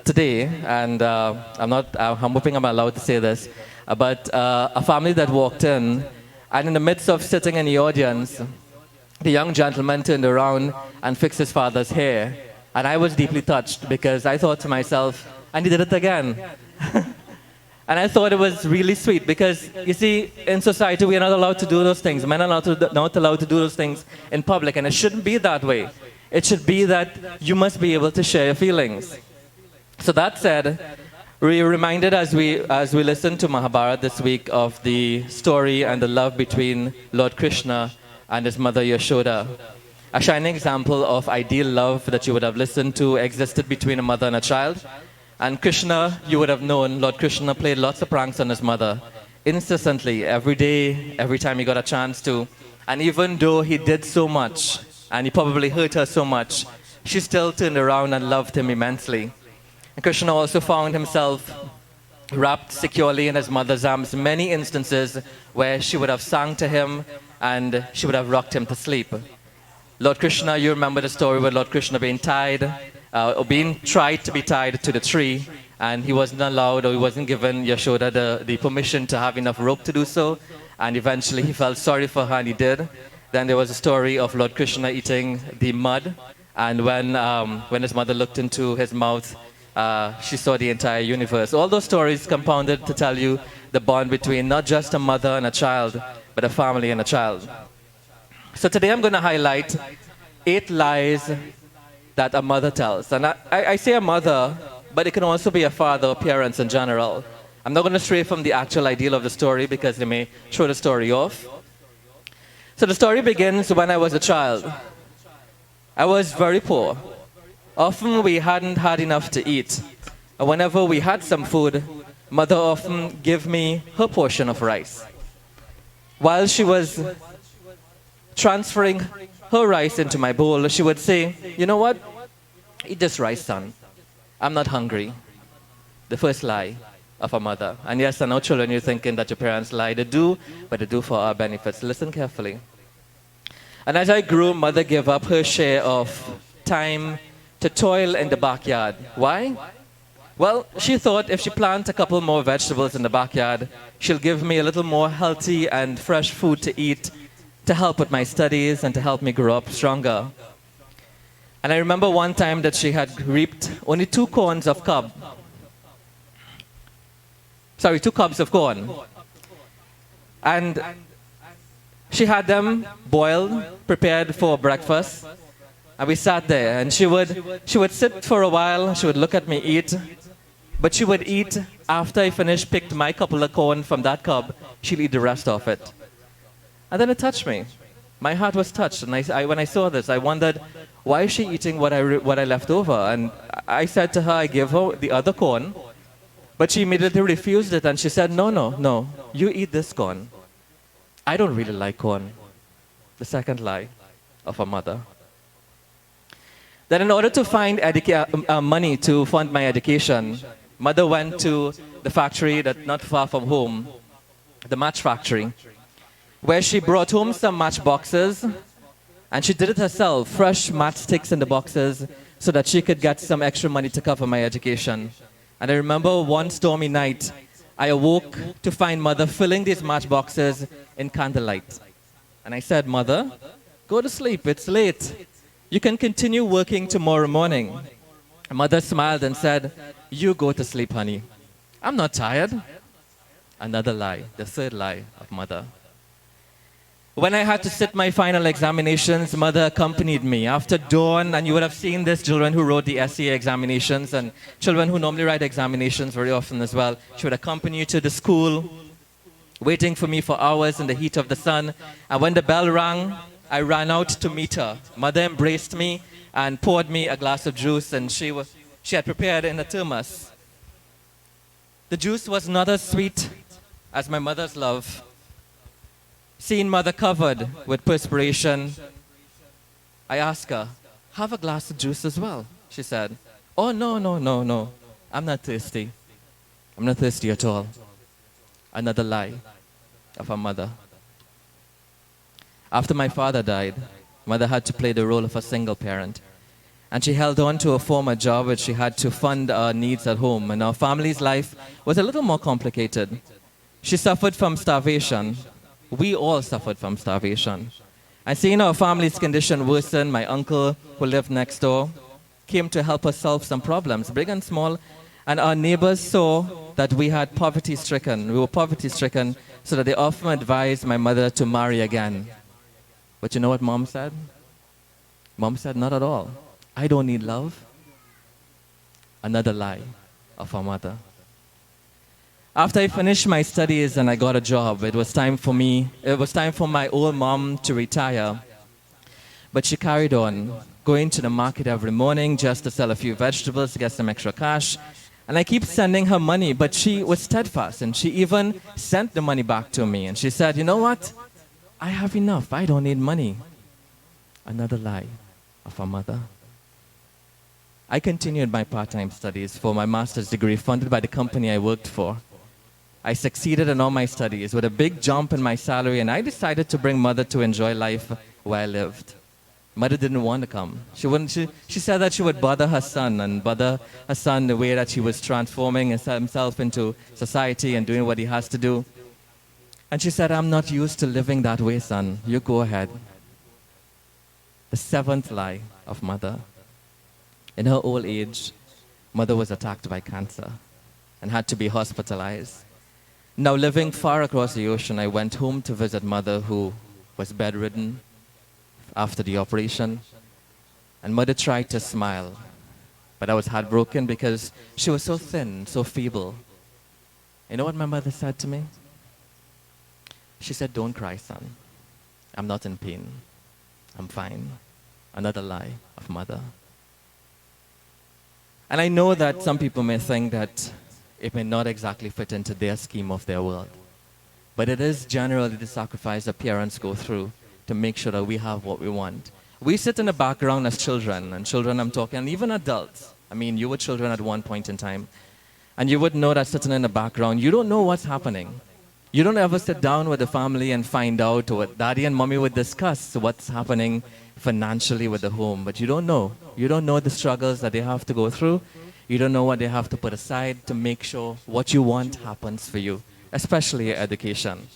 today, and I'm hoping I'm allowed to say this, but a family that walked in, and in the midst of sitting in the audience, the young gentleman turned around and fixed his father's hair. And I was deeply touched because I thought to myself, and he did it again. And I thought it was really sweet because, you see, in society we are not allowed to do those things. Men are not allowed to do those things in public, and it shouldn't be that way. It should be that you must be able to share your feelings. So that said, we're reminded as we listen to Mahabharata this week of the story and the love between Lord Krishna and his mother Yashoda. A shining example of ideal love that you would have listened to existed between a mother and a child. And Krishna, you would have known, Lord Krishna played lots of pranks on his mother, incessantly, every day, every time he got a chance to. And even though he did so much, and he probably hurt her so much, she still turned around and loved him immensely. And Krishna also found himself wrapped securely in his mother's arms, many instances where she would have sung to him and she would have rocked him to sleep. Lord Krishna, you remember the story with Lord Krishna being tied, or being tried to be tied to the tree, and he wasn't allowed, or he wasn't given Yashoda the permission to have enough rope to do so, and eventually he felt sorry for her and he did. Then there was a story of Lord Krishna eating the mud, and when his mother looked into his mouth, she saw the entire universe. All those stories compounded to tell you the bond between not just a mother and a child, but a family and a child. So today I'm going to highlight 8 lies that a mother tells. And I say a mother, but it can also be a father or parents in general. I'm not going to stray from the actual ideal of the story because they may throw the story off. So the story begins when I was a child. I was very poor. Often we hadn't had enough to eat. And whenever we had some food, mother often gave me her portion of rice. While she was transferring her rice into my bowl, she would say, "You know what? Eat this rice, son. I'm not hungry." The first lie of a mother. And yes, I know children, you're thinking that your parents lie. They do, but they do for our benefits. Listen carefully. And as I grew, mother gave up her share of time to toil in the backyard. Why? Well, she thought if she planted a couple more vegetables in the backyard, she'll give me a little more healthy and fresh food to eat to help with my studies and to help me grow up stronger. And I remember one time that she had reaped only 2 cobs of corn. And she had them boiled, prepared for breakfast. And we sat there, and she would sit for a while, she would look at me eat, but she would eat after I finished, picked my couple of corn from that cob, she'd eat the rest of it. And then it touched me. My heart was touched, and when I saw this, I wondered, why is she eating what I left over? And I said to her, I gave her the other corn, but she immediately refused it, and she said, no, no, no, you eat this corn. I don't really like corn. The second lie of a mother. Then in order to find money to fund my education, mother went to the factory that not far from home, the match factory, where she brought home some match boxes, and she did it herself, fresh matchsticks in the boxes, so that she could get some extra money to cover my education. And I remember one stormy night, I awoke to find mother filling these match boxes in candlelight. And I said, Mother, go to sleep, it's late. You can continue working tomorrow morning. And mother smiled and said, you go to sleep, honey. I'm not tired. Another lie, the third lie of mother. When I had to sit my final examinations, mother accompanied me. After dawn, and you would have seen this, children who wrote the SCA examinations and children who normally write examinations very often as well, she would accompany you to the school, waiting for me for hours in the heat of the sun. And when the bell rang, I ran out to meet her. Mother embraced me and poured me a glass of juice, and she had prepared in a thermos. The juice was not as sweet as my mother's love. Seeing mother covered with perspiration, I asked her, have a glass of juice as well? She said, oh, no, no, no, no. I'm not thirsty. I'm not thirsty at all. Another lie of her mother. After my father died, mother had to play the role of a single parent. And she held on to a former job which she had to fund our needs at home. And our family's life was a little more complicated. She suffered from starvation. We all suffered from starvation. And seeing our family's condition worsen, my uncle, who lived next door, came to help us solve some problems, big and small. And our neighbors saw that we were poverty-stricken, so that they often advised my mother to marry again. But you know what Mom said? Mom said, not at all. I don't need love. Another lie of our mother. After I finished my studies and I got a job, it was time for my old mom to retire. But she carried on, going to the market every morning just to sell a few vegetables to get some extra cash. And I keep sending her money, but she was steadfast, and she even sent the money back to me. And she said, you know what? I have enough. I don't need money. Another lie of our mother. I continued my part-time studies for my master's degree funded by the company I worked for. I succeeded in all my studies with a big jump in my salary, and I decided to bring mother to enjoy life where I lived. Mother didn't want to come. She said that she would bother her son, and bother her son the way that he was transforming himself into society and doing what he has to do. And she said, I'm not used to living that way, son. You go ahead. The seventh lie of mother. In her old age, mother was attacked by cancer and had to be hospitalized. Now living far across the ocean, I went home to visit mother, who was bedridden after the operation. And mother tried to smile, but I was heartbroken because she was so thin, so feeble. You know what my mother said to me? She said, don't cry, son. I'm not in pain. I'm fine. Another lie of mother. And I know that some people may think that it may not exactly fit into their scheme of their world. But it is generally the sacrifice that parents go through to make sure that we have what we want. We sit in the background as children, and children I'm talking, and even adults. I mean, you were children at one point in time. And you would know that sitting in the background, you don't know what's happening. You don't ever sit down with the family and find out what daddy and mommy would discuss what's happening financially with the home. But you don't know. You don't know the struggles that they have to go through. You don't know what they have to put aside to make sure what you want happens for you, especially your education.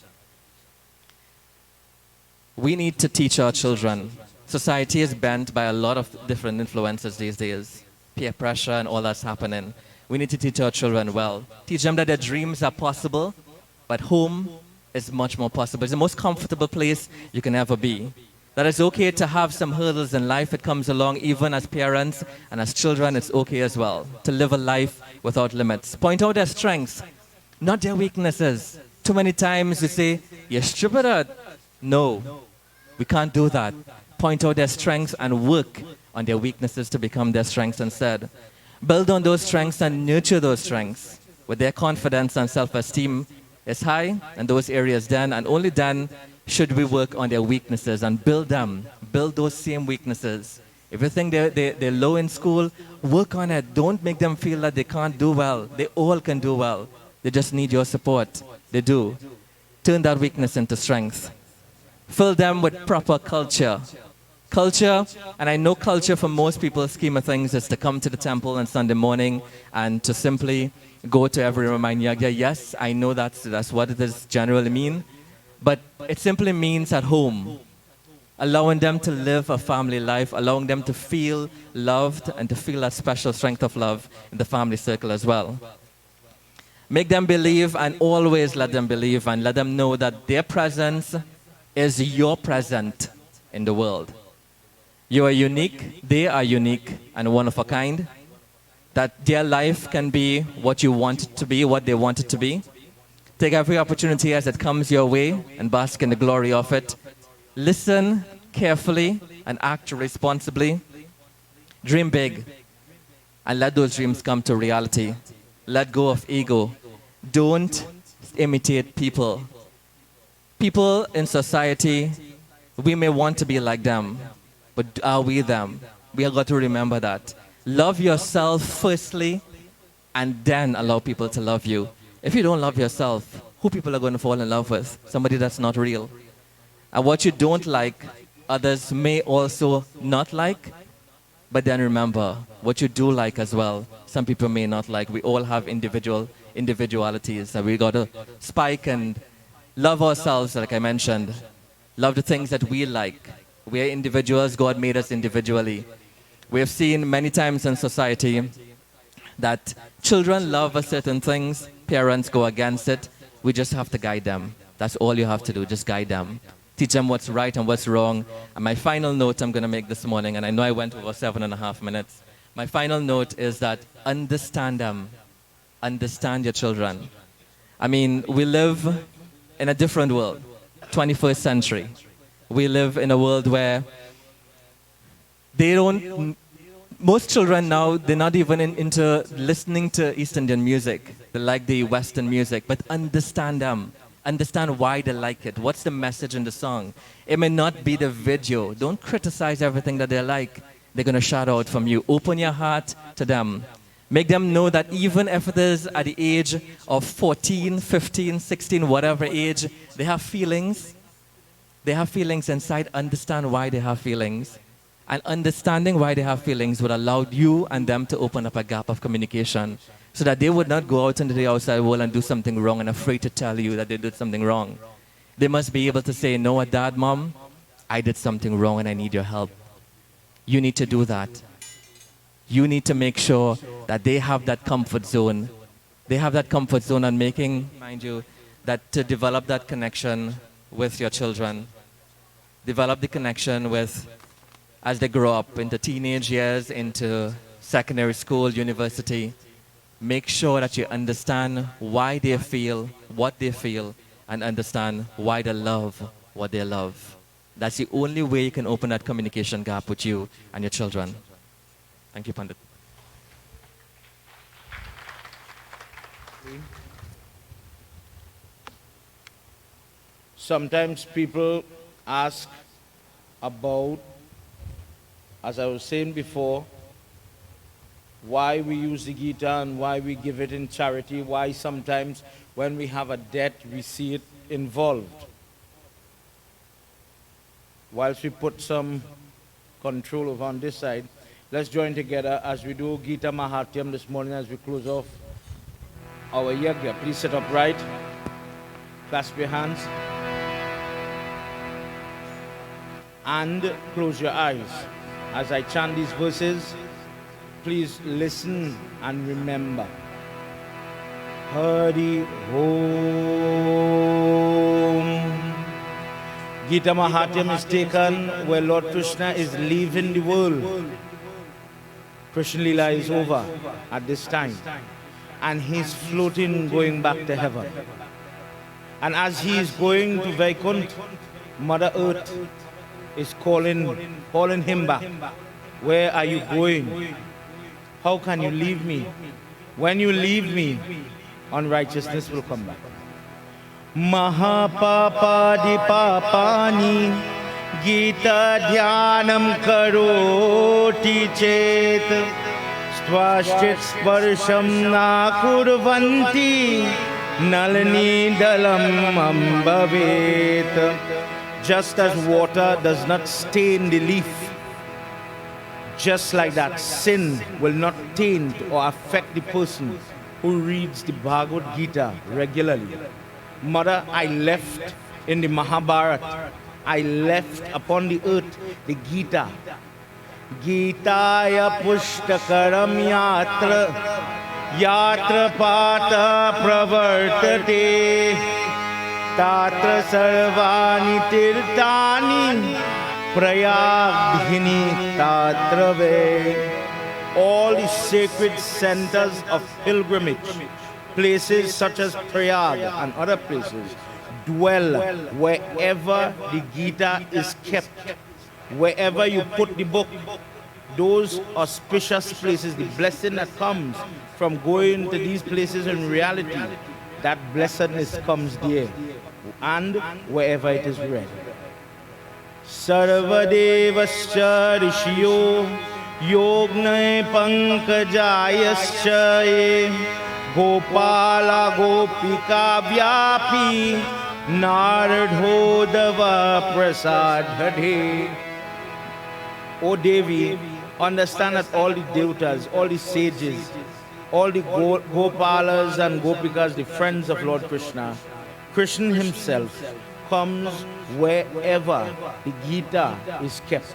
We need to teach our children. Society is bent by a lot of different influences these days, peer pressure and all that's happening. We need to teach our children well. Teach them that their dreams are possible, but home is much more possible. It's the most comfortable place you can ever be. That it's okay to have some hurdles in life. It comes along even as parents and as children. It's okay as well to live a life without limits. Point out their strengths, not their weaknesses. Too many times we say, you're stupid. No, we can't do that. Point out their strengths and work on their weaknesses to become their strengths instead. Build on those strengths and nurture those strengths. With their confidence and self-esteem is high in those areas then, and only then should we work on their weaknesses and build them. Build those same weaknesses. If you think they're low in school, work on it. Don't make them feel that they can't do well. They all can do well. They just need your support. They do. Turn that weakness into strength. Fill them with proper culture. Culture, and I know culture for most people's scheme of things is to come to the temple on Sunday morning and to simply go to every Ramayana Yagya. Yes, I know that's what it does generally mean, but it simply means at home, allowing them to live a family life, allowing them to feel loved and to feel that special strength of love in the family circle as well. Make them believe and always let them believe and let them know that their presence is your present in the world. You are unique, they are unique and one of a kind. That their life can be what you want it to be, what they want it to be. Take every opportunity as it comes your way and bask in the glory of it. Listen carefully and act responsibly. Dream big and let those dreams come to reality. Let go of ego. Don't imitate people. People in society, we may want to be like them. But are we them? We have got to remember that. Love yourself firstly, and then allow people to love you. If you don't love yourself, who people are going to fall in love with? Somebody that's not real. And what you don't like, others may also not like. But then remember, what you do like as well, some people may not like. We all have individualities, and we got to spike and love ourselves, like I mentioned. Love the things that we like. We are individuals. God made us individually. We have seen many times in society that children love a certain things, parents go against it. We just have to guide them. That's all you have to do, just guide them. Teach them what's right and what's wrong. And my final note I'm going to make this morning, and I know I went over 7.5 minutes. My final note is that understand them. Understand your children. I mean, we live in a different world, 21st century. We live in a world where most children now, they're not even into listening to East Indian music. They like the Western music, but understand them. Understand why they like it. What's the message in the song? It may not be the video. Don't criticize everything that they like. They're going to shout out from you. Open your heart to them. Make them know that even if it is at the age of 14, 15, 16, whatever age, they have feelings. They have feelings inside. Understand why they have feelings. And understanding why they have feelings would allow you and them to open up a gap of communication so that they would not go out into the outside world and do something wrong and afraid to tell you that they did something wrong. They must be able to say, no, Dad, Mom, I did something wrong and I need your help. You need to do that. You need to make sure that they have that comfort zone. They have that comfort zone and making, mind you, that to develop that connection with your children. Develop the connection with, as they grow up into teenage years, into secondary school, university. Make sure that you understand why they feel what they feel and understand why they love what they love. That's the only way you can open that communication gap with you and your children. Thank you, Pandit. Sometimes people ask about, as I was saying before, why we use the Gita and why we give it in charity, why sometimes when we have a debt we see it involved. Whilst we put some control over on this side, let's join together as we do Gita Mahatyam this morning as we close off our yagya. Please sit upright, clasp your hands, and close your eyes. As I chant these verses, please listen and remember. Hari Om Gita Mahatyam is taken where Lord Krishna is leaving the world. Krishna Lila is over at this time. And he's floating, going back to heaven. And as he is going to Vaikuntha, Mother Earth is calling him back. Where are you going? How can you leave me? When you leave me, unrighteousness will come back. Mahapapadi papani Gita dhyanam karoti chet Swashchit sparsham na kurvanti Nalini dalam ambavet. Just as water does not stain the leaf, just like that, sin will not taint or affect the person who reads the Bhagavad Gita regularly. Mother, I left in the Mahabharata, I left upon the earth the Gita. Gitaya pushtakaram yatra, yatra pata pravartate, tatra sarvani tirtani, prayagdhini tatrave. All the sacred centers of pilgrimage, places such as Prayag and other places, dwell wherever the Gita is kept. Wherever you put the book, those auspicious places, the blessing that comes from going to these places in reality, that blessedness comes there and wherever it is read. Sarvadevascha rishyo yogne pankajayascha ye Gopala gopika vyapi Narodhodava prasadhade. O Devi, understand that all the devatas, all the sages, all the Gopalas and Gopikas, the friends of Lord Krishna, Krishna himself comes wherever the Gita is kept.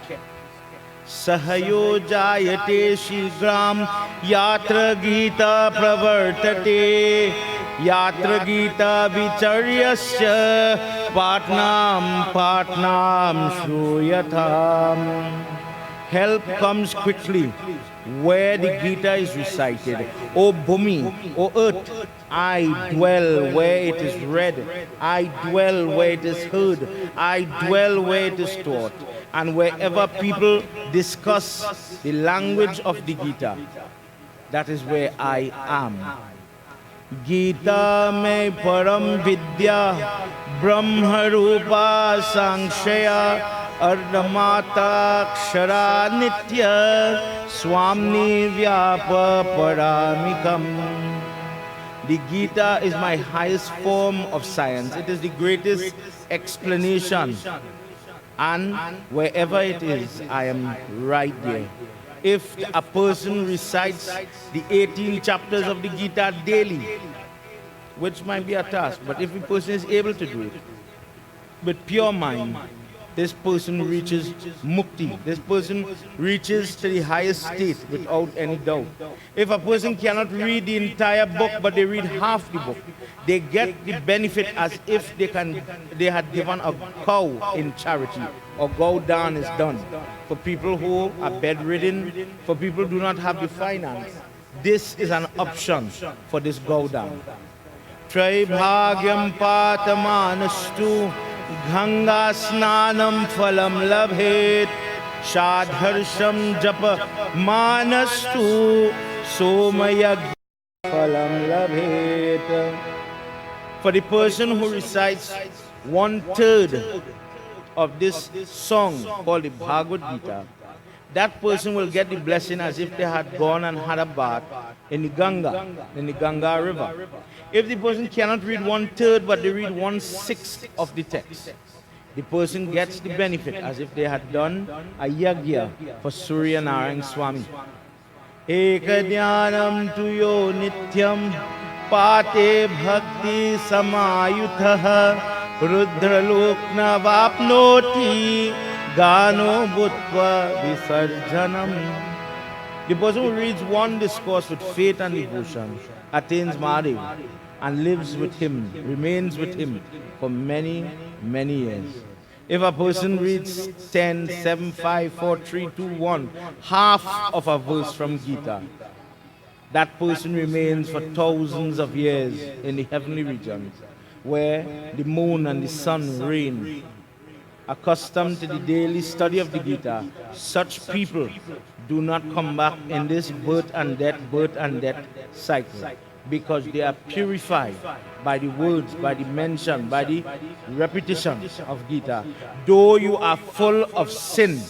Sahayo jayate shigram yatra gita pravartate yatra gita vicharyasya patnam shruyatam. Help comes quickly where the Gita is recited. O Bhumi, O earth, I dwell where it is read. I dwell where it is heard. I dwell where it is taught. And wherever people discuss the language of the Gita, that is where I am. Gita me param vidya brahma rupa sanshaya ardhamata akshara nitya swamni vyapa paramikam. The Gita is my highest form of science. It is the greatest explanation. And wherever it is, I am right there. If a person recites the 18 chapters of the Gita daily, which might be a task, but if a person is able to do it with pure mind, this person reaches mukti. This person reaches to the highest state without any doubt. If a person cannot read the entire book, but they read half the book, they get the benefit as if they had given a cow in charity, or Gaudan is done. For people who are bedridden, for people who do not have the finance, this is an option for this Gaudan. Traibhagyam patamanastu Ganga snanam phalam labhet Shadharsham japa manastu Somaya phalam labhet. For the person who recites 1/3 of this song called the Bhagavad Gita, that person will get the blessing as if they had gone and had a bath in the Ganga River. If the person cannot read 1/3 but they read 1/6 of the text, the person gets the benefit as if they had done a yagya for Surya Narayan Swami. Ekadyanam tuyo nityam pate bhakti samayutha rudralokna vapnoti gano bhutva visarjanam. The person who reads one discourse with faith and devotion attains Mahadev and lives with him, remains with him for many, many years. If a person reads 10, 7, 5, 4, 3, 2, 1, half of a verse from Gita, that person remains for thousands of years in the heavenly regions where the moon and the sun reign. Accustomed to the daily study of the Gita, such people do not come back in this birth and death cycle because they are purified by the words, by the mention, by the repetition of Gita. Though you are full of sin,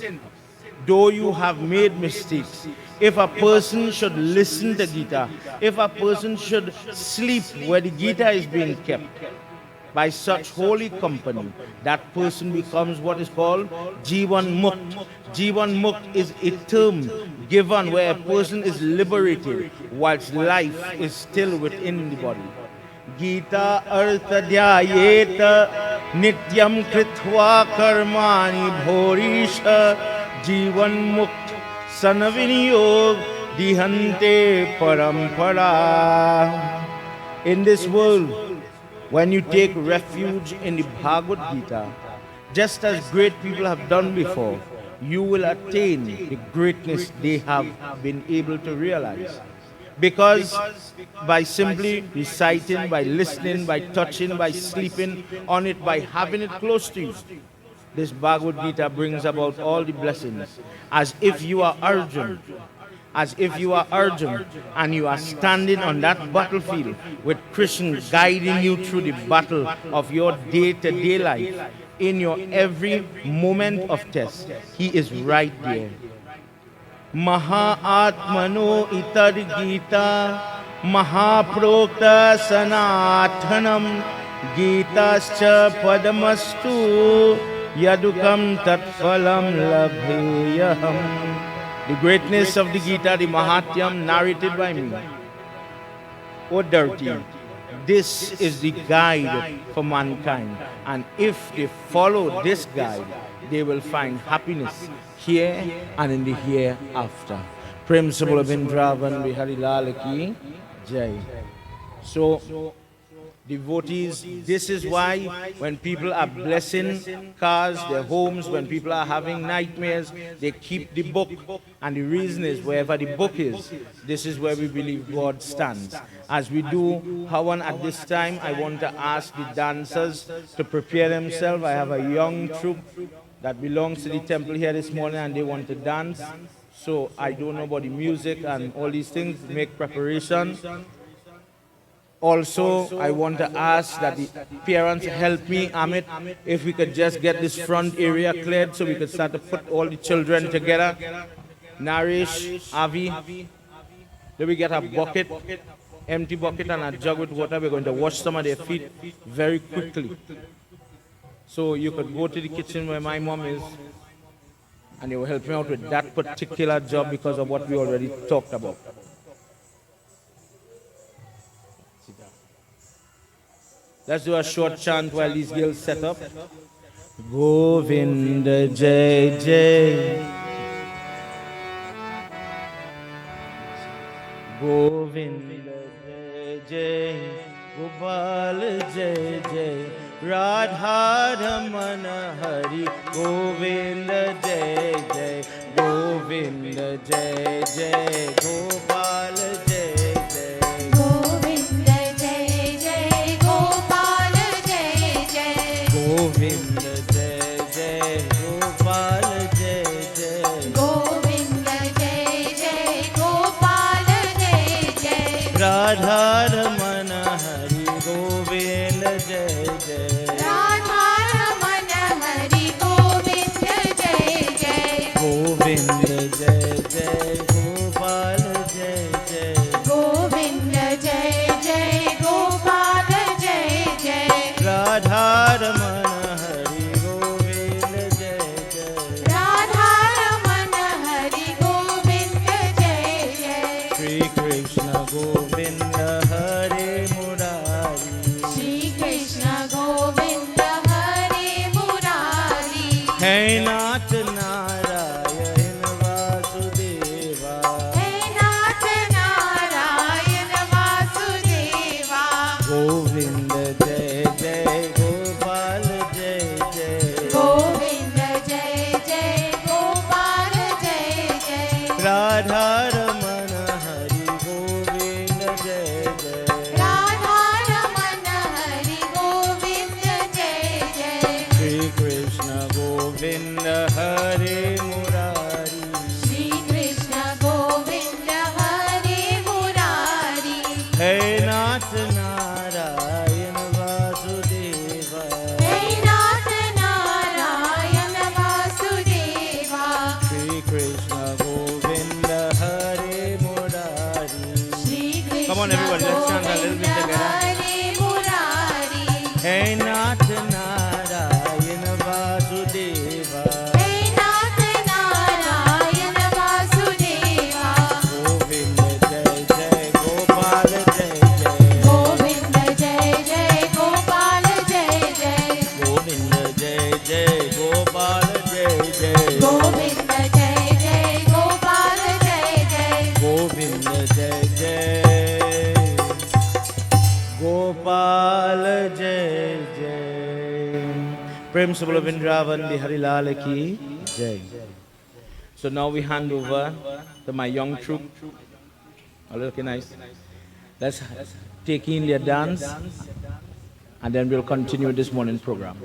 though you have made mistakes, if a person should listen to Gita, if a person should sleep where the Gita is being kept, by such holy company, that person becomes what is called Jivan Mukt. Jivan Mukt is a term given where a person is liberated whilst life is still within the body. Gita artha dhyayeta nityam kritva karmani bhorisha Jivan Mukt sanaviniyog dihante parampara. In this world, when you take refuge in the Bhagavad Gita, just as great people have done before, you will attain the greatness they have been able to realize. Because by simply reciting, by listening, by touching, by sleeping on it, by having it close to you, this Bhagavad Gita brings about all the blessings. As if you are Arjuna, and you are standing on that battlefield with Krishna guiding you through the battle of your day-to-day life, in your every moment of test, he is right there. Maha Atmano Itar Gita Mahaprokta Sanathanam Gitascha Padamastu Yadukam Tatphalam Labheyaham. The greatness of the Gita, the Mahatyam, narrated by me. O dirty, this is the guide for mankind. And if they follow this guide, they will find happiness here and in the hereafter. Prem Sabula Vrindavan Bihari Lal Ki Jai. So, devotees, this is why when people are blessing cars, their homes, when people are having nightmares, they keep the book. And the reason is wherever the book is, this is where we believe God stands. As we do Havan at this time, I want to ask the dancers to prepare themselves. I have a young troupe that belongs to the temple here this morning and they want to dance. So I don't know about the music and all these things, make preparation. Also, I want to ask that the parents help me, Amit, if we could just get this front area cleared so we could start to put all the children together. Naresh, Avi, then we get a bucket, empty bucket and a jug with water. We're going to wash some of their feet very quickly. So you could go to the kitchen where my mom is and they will help me out with that particular job because of what we already talked about. Let's do a short chant while these girls set up. Govinda Jai Jai. Govinda Jai Jai. Gopal Jai Jai. Radha Ramana Hari. Govinda Jai Jai. Govinda Jai Jai. Gopal Jai Jai. Govinda Jai Jai Gopal Jai Jai Govinda Jai Jai. Gopal Jai Jai. Govinda Jai Jai Gopal Jai Jai Radha Ramana Hari. Govinda Jai Jai. Radha Ramana Hari Govinda Jai Jai Govinda Jai Jai. Gopal Jai Jai. Govinda Jai Jai Gopal Jai Jai Radha Ramana Hari. Govinda Jai Jai. Radha Ramana Hari Govinda Jai Jai Shri Krishna Govinda Hare Murari. Shri Krishna Govinda Hare Murari Hai Nath Narayan Vasudeva. Hey Nath Narayan Vasudeva Govinda Jai Jai. Gopal Jai Jai. Govinda जय जय राधा रमण हरि गोविंद जय जय श्री कृष्ण गोविंद हरे मुरारी श्री कृष्ण गोविंद हरे मुरारी हे नाथ नारायण वासुदेवा हे नाथ नारायण वासुदेवा श्री कृष्ण गोविंद हरे Murari Shri Krishna Come on, everybody, let's chant a little bit together. हरे मुरारी हे नाथ नारायण वासुदेवा हे नाथ नारायण वासुदेवा गोविंद जय जय गोपाल जय जय गोविंद जय जय गोपाल जय जय गोविंद जय जय गोपाल जय जय गोविंद जय जय गोपाल जय जय गोविंद जय जय गोपाल जय जय प्रेम से बोलो वृंदावन बिहारी लाल की जय. So now we hand over to my young troop. A little nice. Let's take in their dance and then we'll continue this morning program.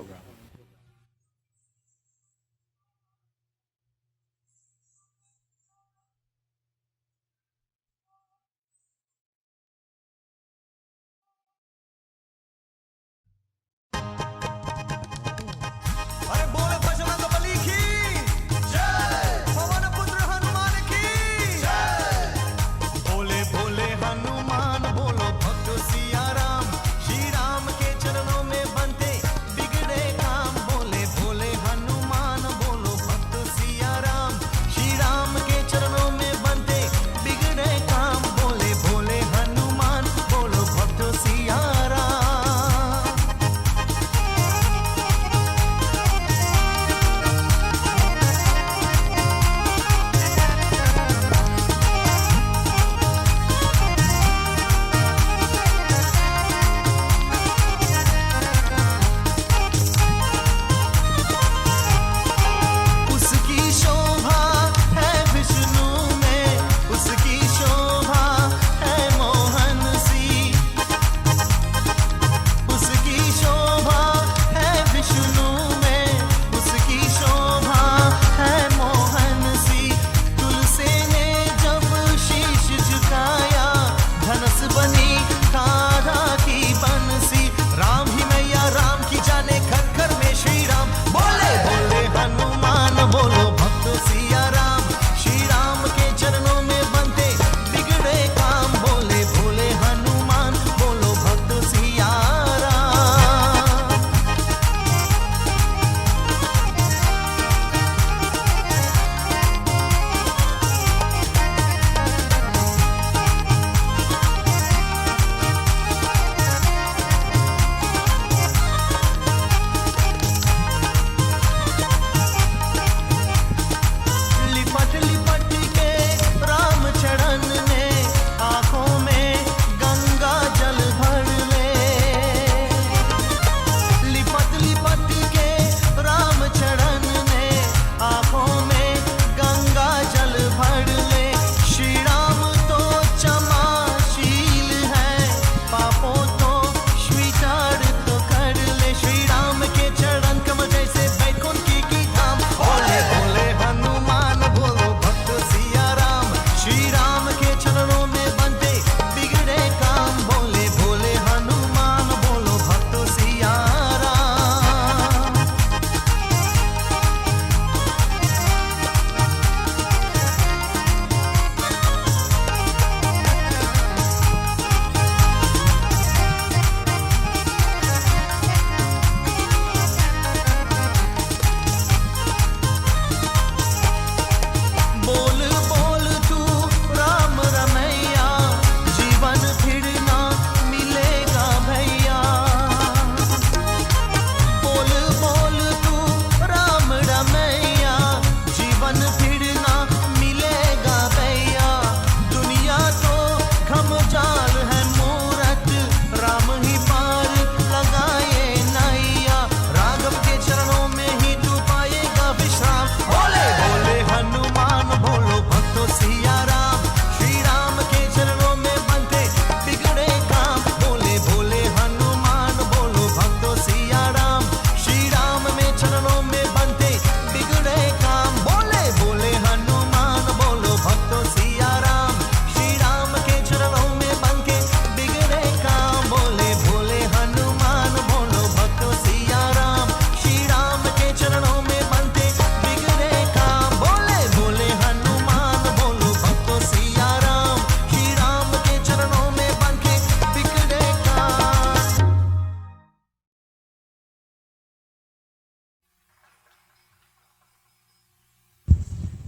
अरे बोले बजरंग बली की जय, पवन पुत्र हनुमान की जय। बोले बोले हनुमान बोलो भक्त सिया राम, श्री राम के चरणों में बनते बिगड़े काम।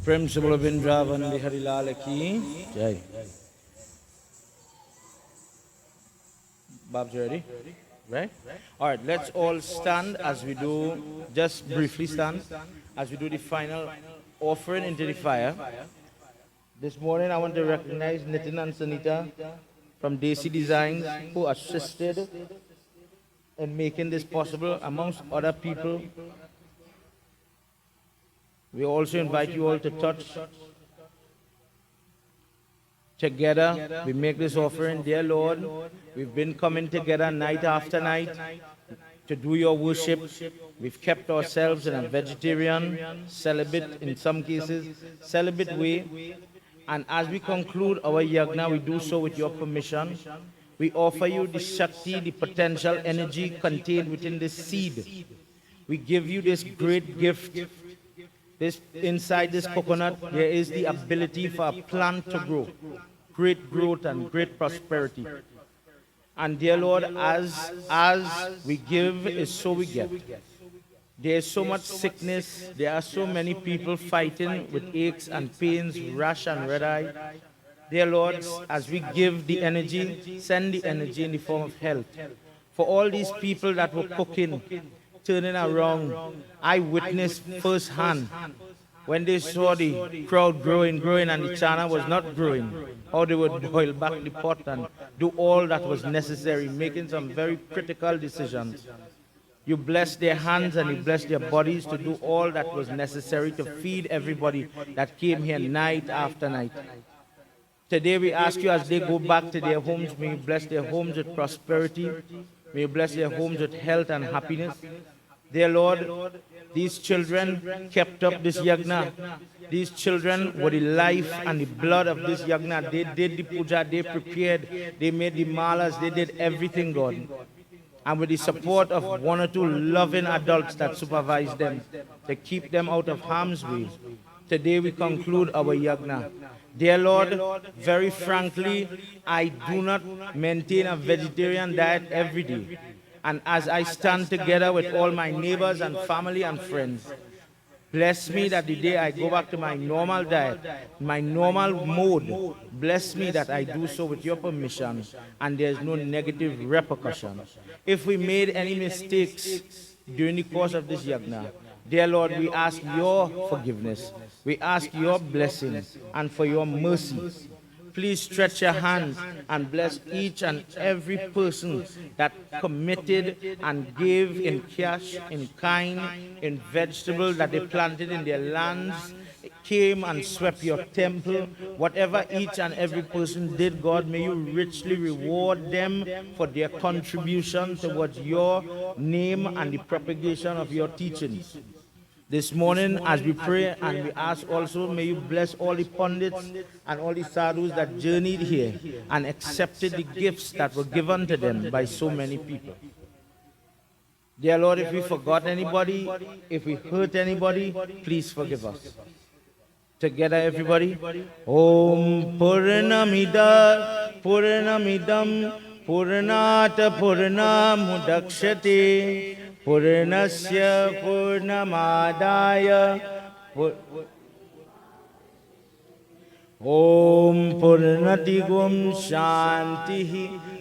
प्रेम से बोलो वृंदावन बिहारी लाल की जय. Babs, you ready? Right? All right, let's all stand as we do, just briefly stand, as we do the final offering into the fire. This morning I want to recognize Nitin and Sanita from Desi Designs who assisted in making this possible amongst other people. We also invite you all to touch. Together, we make this offering. Dear Lord, we've been coming together night after night to do your worship. We've kept ourselves in a vegetarian, celibate, in some cases, celibate way. And as we conclude our yagna, we do so with your permission. We offer you the Shakti, the potential energy contained within this seed. We give you this great gift. Inside this coconut, there is the ability for a plant to grow, great growth and great prosperity. And dear Lord, as we give is so we get. There is so much sickness. There are so many people fighting with aches and pains, rash and red eye. Dear Lord, as we give the energy, send the energy in the form of health. For all these people that were cooking, turning around, I witnessed firsthand when they saw the crowd growing, and the chana was not growing, how they would boil back the pot and do all that was necessary, making some very critical decisions. You blessed their hands and you blessed their bodies to do all that was necessary to feed everybody that came here night after night. Today we ask you as they go back to their homes, may you bless their homes with prosperity, may you bless their homes with health and happiness. Dear Lord, these children kept up this yagna. These children were the life and the blood of this yagna. They did the puja, they prepared, they made the malas, they did everything, God. And with the support of one or two loving adults that supervise them, to keep them out of harm's way. Today we conclude our yagna. Dear Lord, very frankly, I do not maintain a vegetarian diet every day. And as I stand together with all my neighbors and family and friends, bless me that the day I go back to my normal diet, my normal mode, bless me that I do so with your permission and there's no negative repercussion. If we made any mistakes during the course of this yagna, dear Lord, we ask your forgiveness. We ask your blessing and for your mercy. Please stretch your hands and bless each and every person that committed and gave in cash, in kind, in vegetable that they planted in their lands, came and swept your temple. Whatever each and every person did, God, may you richly reward them for their contribution towards your name and the propagation of your teachings. This morning, as we pray and we ask also, may you bless all the pundits and all the sadhus that journeyed here and accepted the gifts that were given to them by so many people. Dear Lord, if we forgot anybody, if we hurt anybody, please forgive us. Together, everybody. Om Purnamida Purnamidam Purnata Purnamudakshate Purnasya Purnamadaya Om Purnati Gum Shanti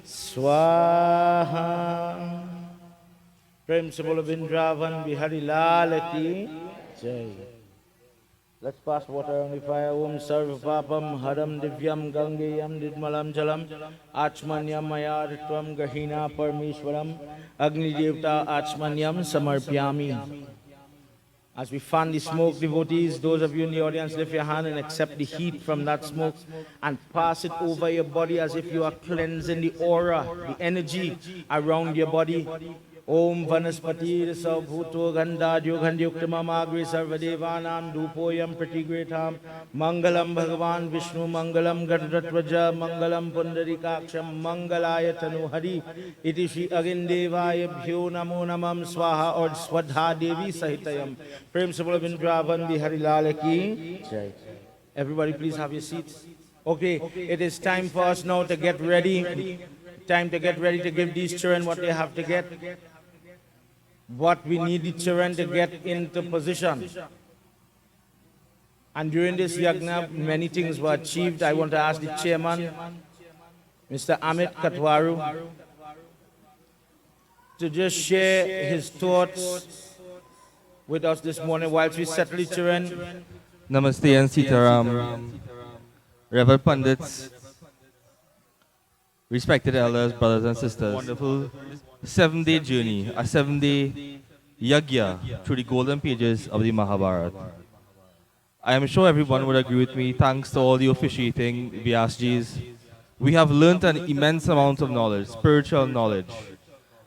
Swaha. Prem se bolo Vrindavan Bihari Lal ki Jai. Let's pass water on the fire. Om Sarva Papam Haram Divyam Gangayam Didmalam Jalam Achmanyam Mayartvam Gahina Parmeshwaram Agni Devta Achmanyam Samarpyami. As we fan the smoke, devotees, those of you in the audience, lift your hand and accept the heat from that smoke and pass it over your body as if you are cleansing the aura, the energy around your body. Om Vanaspati Saubhuto Gandha Yogandhyuktamam Agri Sarvadevanam Dupoyam Pratigretam Mangalam Bhagavan Vishnu Mangalam Gadratvaja Mangalam Pundarikaksham Mangalaya Tanu Hari Iti Shri Agindevaya Bhyo Namo Namam Swaha or Swadha Devi Sahitayam. Prem Sabala Vrindavan Bihari Lal ki Jai. Everybody please have your seats. Okay, it is time for us now to get ready. Time to get ready to give these children what they have to get. What we need the children to get into position. And during this yagna, many things were achieved. I want to ask the chairman, Mr. Amit Katwaru, to just share his thoughts with us this morning whilst we settle the children. Namaste and Sitaram, Reverend Pundits, respected elders, brothers and sisters. Wonderful 7-day journey, a 7-day yagya through the golden pages of the Mahabharata. I am sure everyone would agree with me, thanks to all the officiating Vyasjis. We have learned an immense amount of knowledge, spiritual knowledge,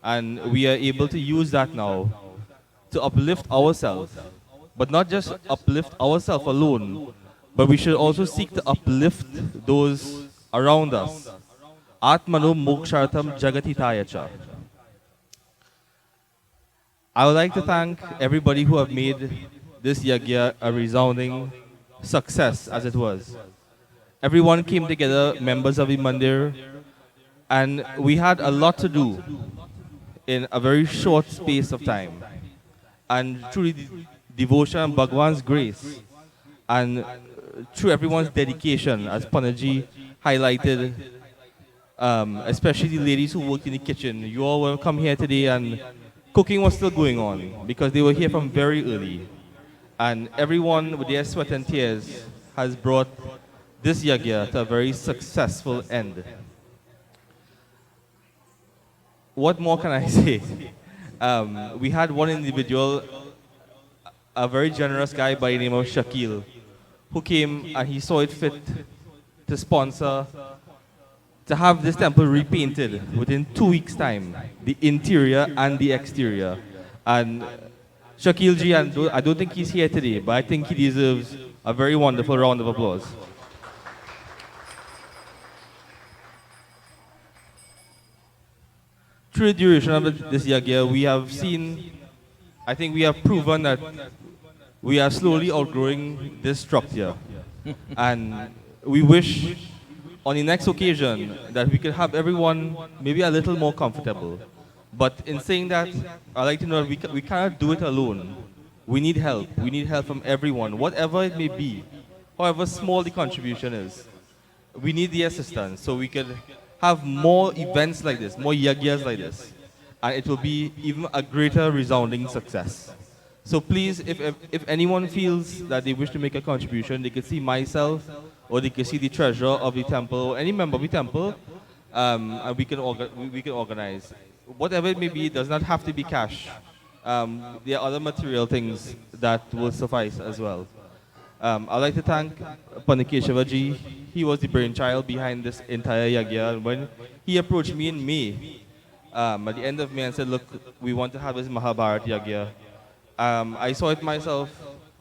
and we are able to use that now to uplift ourselves. But not just uplift ourselves alone, but we should also seek to uplift those around us. Atmano mokshartam jagatitayacha. I would like to thank everybody who have made this yagya a resounding success as it was. Everyone came together, members of the mandir, and we had a lot to do in a very short space of time. And through the devotion and Bhagwan's grace, and through everyone's dedication, as Panaji highlighted, especially the ladies who worked in the kitchen, you all will come here today and cooking was still going on because they were here from very early. And everyone with their sweat and tears has brought this yagya to a very successful end. What more can I say? We had one individual, a very generous guy by the name of Shakil, who came and he saw it fit to sponsor, to have this temple repainted within 2 weeks' time, the interior and the exterior. And Shakil ji, I don't think he's here today, but I think he deserves a very wonderful round of applause. Through the duration of this yagya, we have seen, I think we have proven that we are slowly outgrowing this structure. And we wish on the next occasion that we could have everyone maybe a little more comfortable. But in saying that, I'd like to know that we cannot do it alone. We need help. We need help from everyone, whatever it may be, however small the contribution is. We need the assistance so we could have more events like this, more yagyas like this, and it will be even a greater resounding success. So please, if anyone feels that they wish to make a contribution, they could see myself, or they could see the treasurer of the temple, or any member of the temple, and we can organize. Whatever it may be, it does not have to be cash. There are other material things that will suffice as well. I'd like to thank Panikeshava ji. He was the brainchild behind this entire yagya. And when he approached me in May, at the end of May, and said, look, we want to have this Mahabharata yagya. I saw it myself.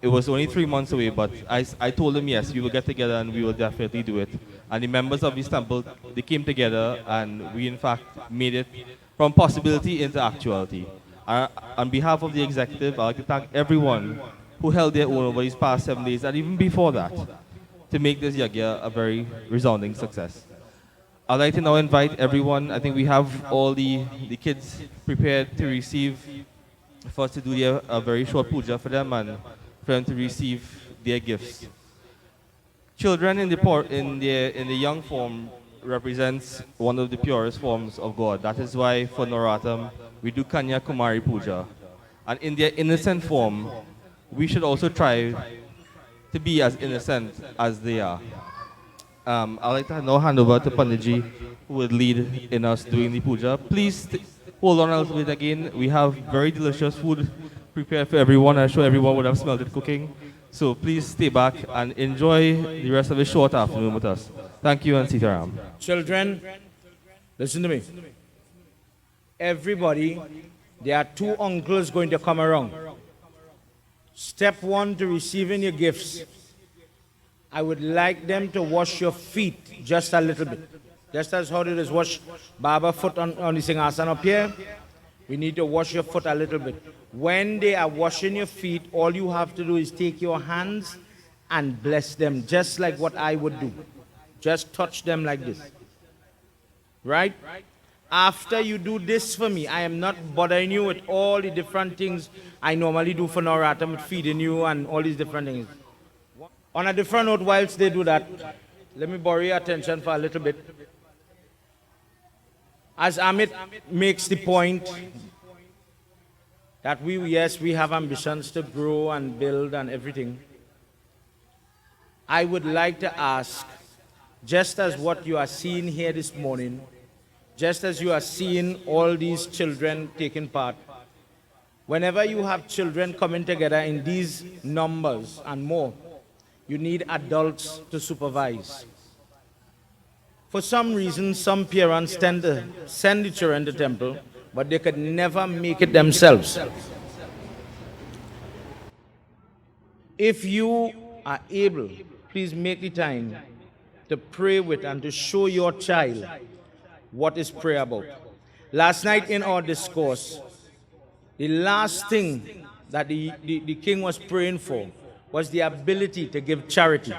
It was only 3 months away, but I told him, yes, we will get together and we will definitely do it. And the members of this temple, they came together and we in fact made it from possibility into actuality. On behalf of the executive, I'd like to thank everyone who held their own over these past 7 days and even before that to make this yagya a very resounding success. I'd like to now invite everyone. I think we have all the kids prepared to receive, for us to do a very short puja for them and for them to receive their gifts. Children in the young form represents one of the purest forms of God. That is why for Naratam we do Kanya Kumari Puja. And in their innocent form, we should also try to be as innocent as they are. I'd like to now hand over to Panditji, who will lead in us doing the puja. Please hold on a little bit again. We have very delicious food prepared for everyone. I'm sure everyone would have smelled it cooking. So please stay back and enjoy the rest of the short afternoon with us. Thank you and Sitaram. Children, listen to me. Everybody, there are 2 uncles going to come around. Step 1 to receiving your gifts. I would like them to wash your feet just a little bit. Just as how it is wash Baba foot on the Singhasan up here, we need to wash your foot a little bit. When they are washing your feet, all you have to do is take your hands and bless them, just like what I would do. Just touch them like this. Right? After you do this for me, I am not bothering you with all the different things I normally do for Naratam, with feeding you and all these different things. On a different note, whilst they do that, let me borrow your attention for a little bit. As Amit makes the point that yes, we have ambitions to grow and build and everything, I would like to ask, just as what you are seeing here this morning, just as you are seeing all these children taking part, whenever you have children coming together in these numbers and more, you need adults to supervise. For some reason, some parents tend to send the children to temple, but they could never make it themselves. If you are able, please make the time to pray with and to show your child what is prayer about. Last night in our discourse, the last thing that the king was praying for was the ability to give charity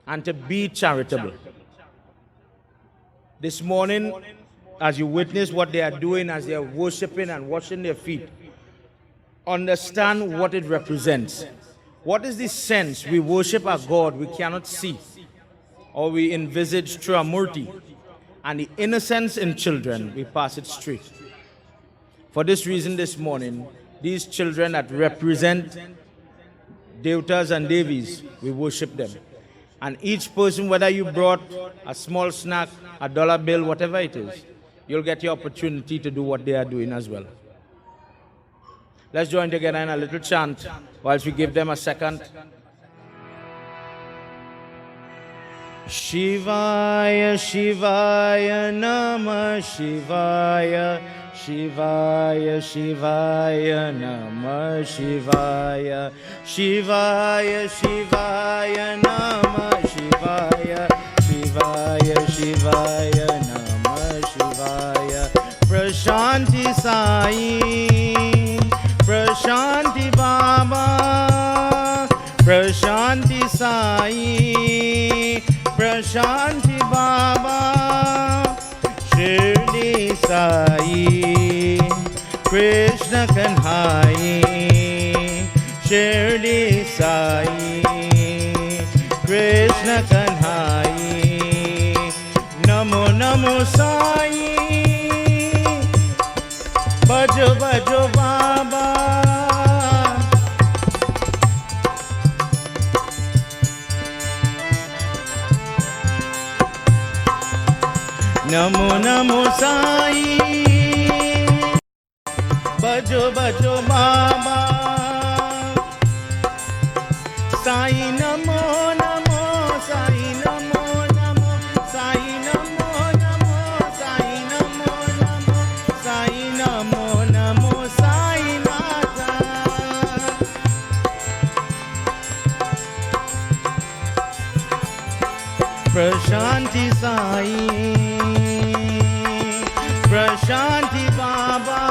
and to be charitable. This morning, as you witness what they are doing as they are worshiping and washing their feet, understand what it represents. What is the sense we worship a God we cannot see or we envisage through a murti, and the innocence in children, we pass it straight. For this reason this morning, these children that represent Devatas and Devis, we worship them. And each person, whether you brought a small snack, a dollar bill, whatever it is, you'll get the opportunity to do what they are doing as well. Let's join together in a little chant whilst we give them a second. Shivaya, Shivaya, Namah Shivaya, Shivaya, Shivaya, Namah Shivaya, Shivaya, Shivaya, Namah Shivaya, Shivaya, Shivaya, Namah Shivaya, Prashanti Sai, Prashanti Baba, Prashanti Sai, Prashanti Baba, Shirdi Sai, Krishna Kanhai, Shirdi Sai, Krishna Kanhai, Namo Namo Sai, Bhajo Bhajo Baba. Namo Namo Sai, Bhajo Bhajo Baba, Sai Namo Namo, Sai Namo Namo, Sai Namo Namo, Sai Namo Namo, Sai Namo Namo, Sai Nata. Prashanti Sai, Prashanti Baba,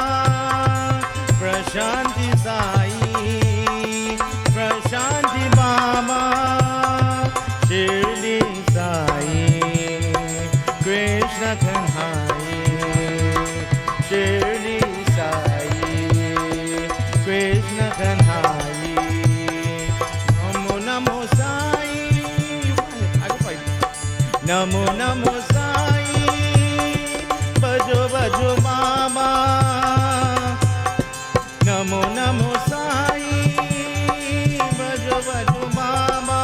Prashanti Sai, Prashanti Baba, Shirdi Sai, Krishna Kanhai, Shirdi Sai, Krishna Kanhai, Namo Namo Sai, Namo Namo Sai, Bhajo Bhajo Baba, Namo Namo Sai, Bhajo Bhajo Baba,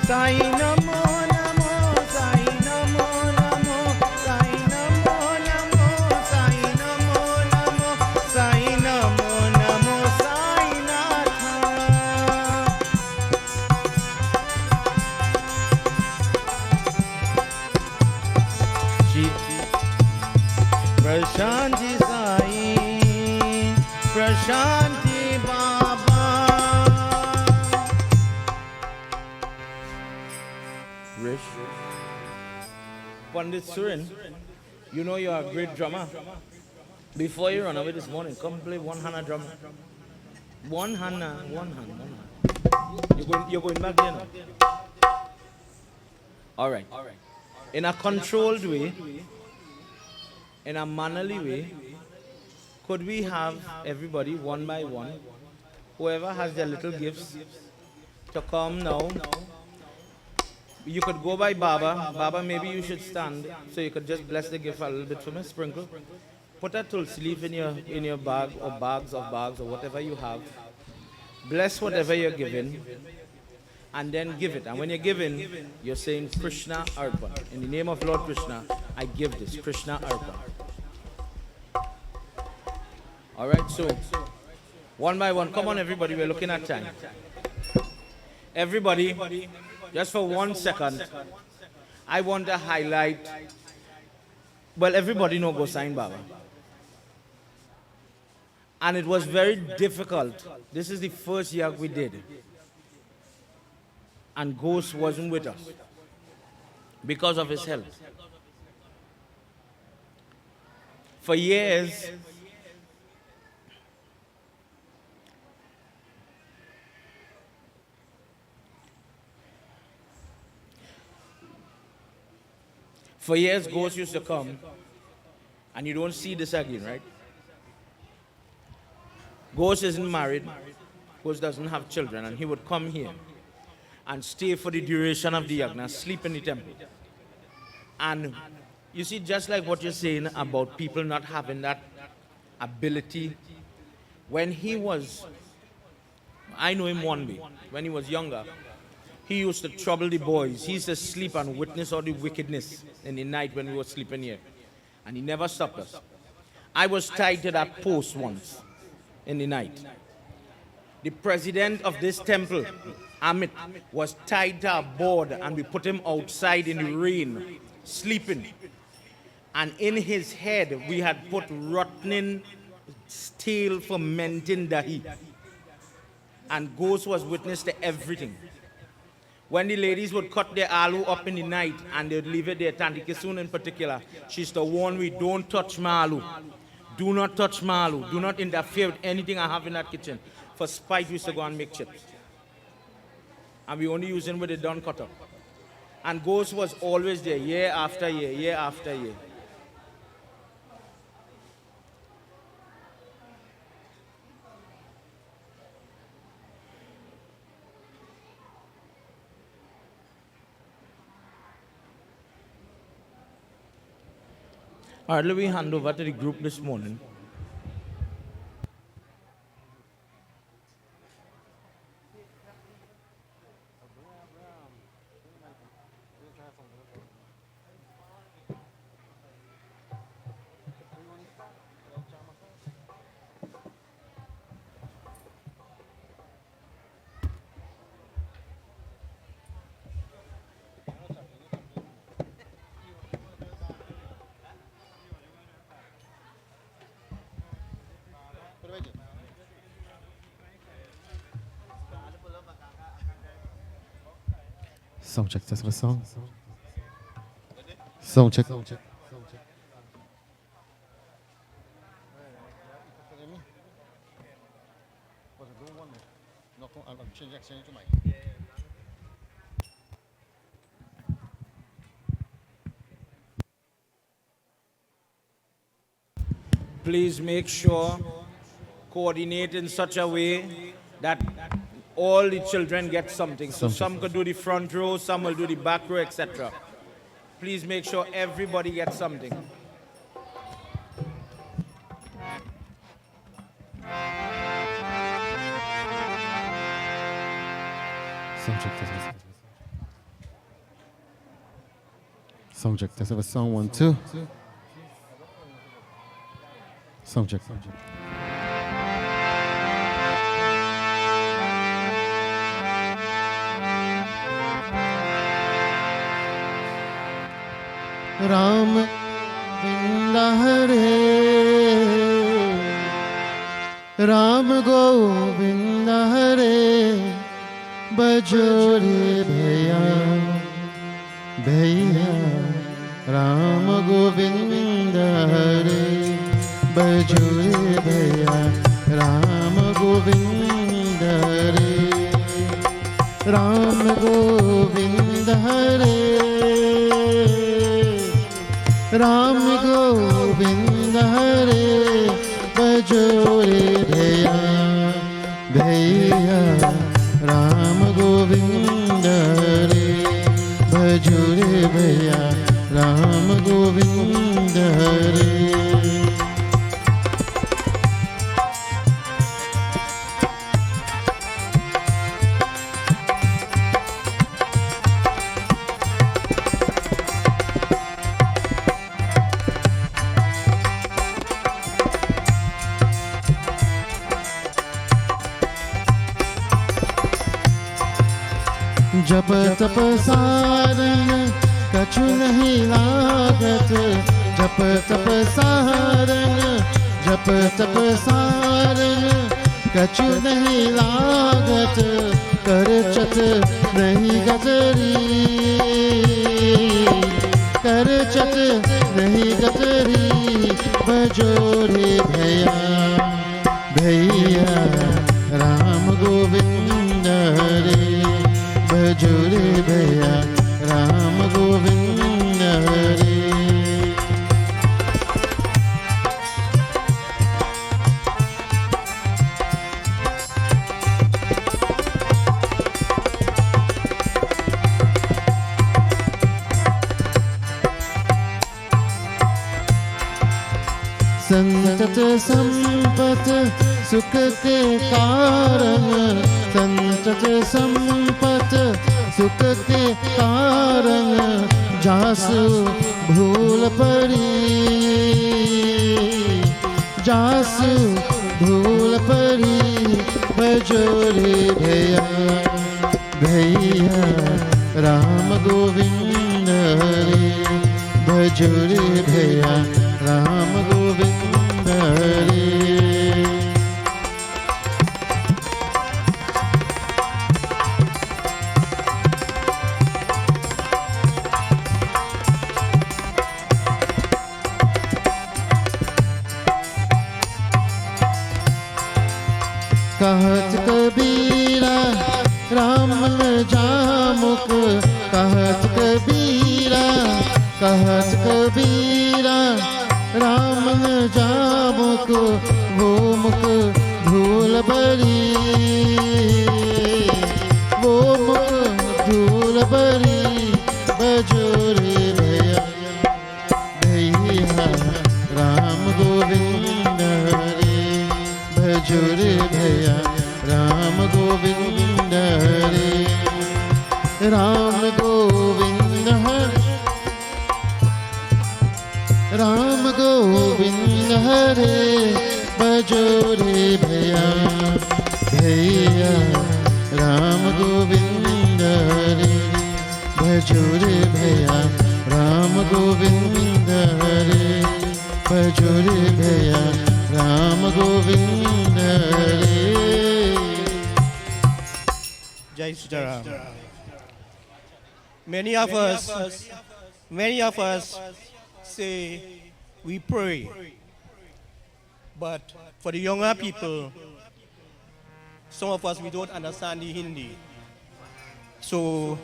Sai Namo Namo, Sai Namo Namo, Sai Namo Namo, Sai Namo Namo, Sai Namo Namo, Sai Natha. Prashanti Sai, Prashanti Baba. Rish, Pandit Surin, you know you are a great drummer. Before you run away this morning, come play one hand drum. One hand. You're going back there now. All right. In a controlled way, in a mannerly way, could we have everybody one by one, whoever has their little gifts, to come now. You could go by Baba. Baba, maybe you should stand so you could just bless the gift a little bit for me. Sprinkle. Put a tulsi leaf in your bag or bags of bags or whatever you have. Bless whatever you're giving, and then give it. And when you're giving, you're saying Krishna Arpan. In the name of Lord Krishna, I give this. Krishna Arpan. All right, so one by one. Come on, everybody. We're looking at time. Everybody, just for 1 second, I want to highlight. Well, everybody know Gosai Baba. And it was very difficult. This is the first year we did. And Ghost wasn't with us because of his health. For years, Ghost used to come, and you don't see this again, right? Ghost isn't married, Ghost doesn't have children, and he would come here and stay for the duration of the yagna, sleep in the temple. And you see, just like what you're saying about people not having that ability, when he was, I know him one way, when he was younger, he used to trouble the boys. He used to sleep and witness all the wickedness in the night when we were sleeping here. And he never stopped us. I was tied to that post once in the night. The president of this temple, Amit, was tied to a board, and we put him outside in the rain, sleeping. And in his head, we had put rotting, stale, fermenting dahi. And Ghost was witness to everything. When the ladies would cut their aloo up in the night and they'd leave it there, Tanti Kisun in particular, she used to warn me, don't touch my aloo. Do not touch my aloo. Do not interfere with anything I have in that kitchen. For spite, we used to go and make chips. And we only use them with the done cut up. And Ghost was always there, year after year, year after year. All right, let me hand over to the group this morning. Sound check, test of a song. Sound check. Please make sure, coordinate in such a way that all the children get something. So some could do the front row, some will do the back row, etc. Please make sure everybody gets something. Sound check, test of a song. Sound check, test of a song. 1, 2. Sound check. Ram Govinda Hare, Ram Govinda Hare, Bajore Bhaiya, Bhaiya, Ram Govinda Hare, Bajore Bhaiya, Ram Govinda Hare, Ram Govinda Hare, Ram Govinda Hare, Bajore Bhaiya, Bhaiya, Ram Govinda जप तप सारन कछु नहीं लागत, जप तप सारन जप तप सारन कछु नहीं लागत, कर चत नहीं गजरी, कर चत नहीं गजरी, बजोरे भैया भैया राम गोविंद हरे, बजोरे भैया राम गोविंद हरे। संतत संपत सुख के कारण, संतत संपत सुख के कारण, जासु भूल पड़ी, जासु भूल पड़ी, बजोरे भैया भैया राम गोविंद हरे, बजोरे भैया राम गोविंद हरे। कहत कबीरा राम जामुक, कहत कबीरा कहत कबीरा राम जामुक, वो मुख धूल बरी, वो मुख धूल बरी, बजोरे भैया भैया राम गोविंद हरे, बजोरे भैया राम गोविंद हरे, राम गोविंद हरे, राम गोविंद हरे, बजोरे भैया भैया राम गोविंद हरे, बजोरे भैया राम गोविंद हरे, बजोरे भैया राम गोविंद हरे। Jai Sri Ram. Many of us say we pray, but for the younger people, some of us we don't understand the Hindi. So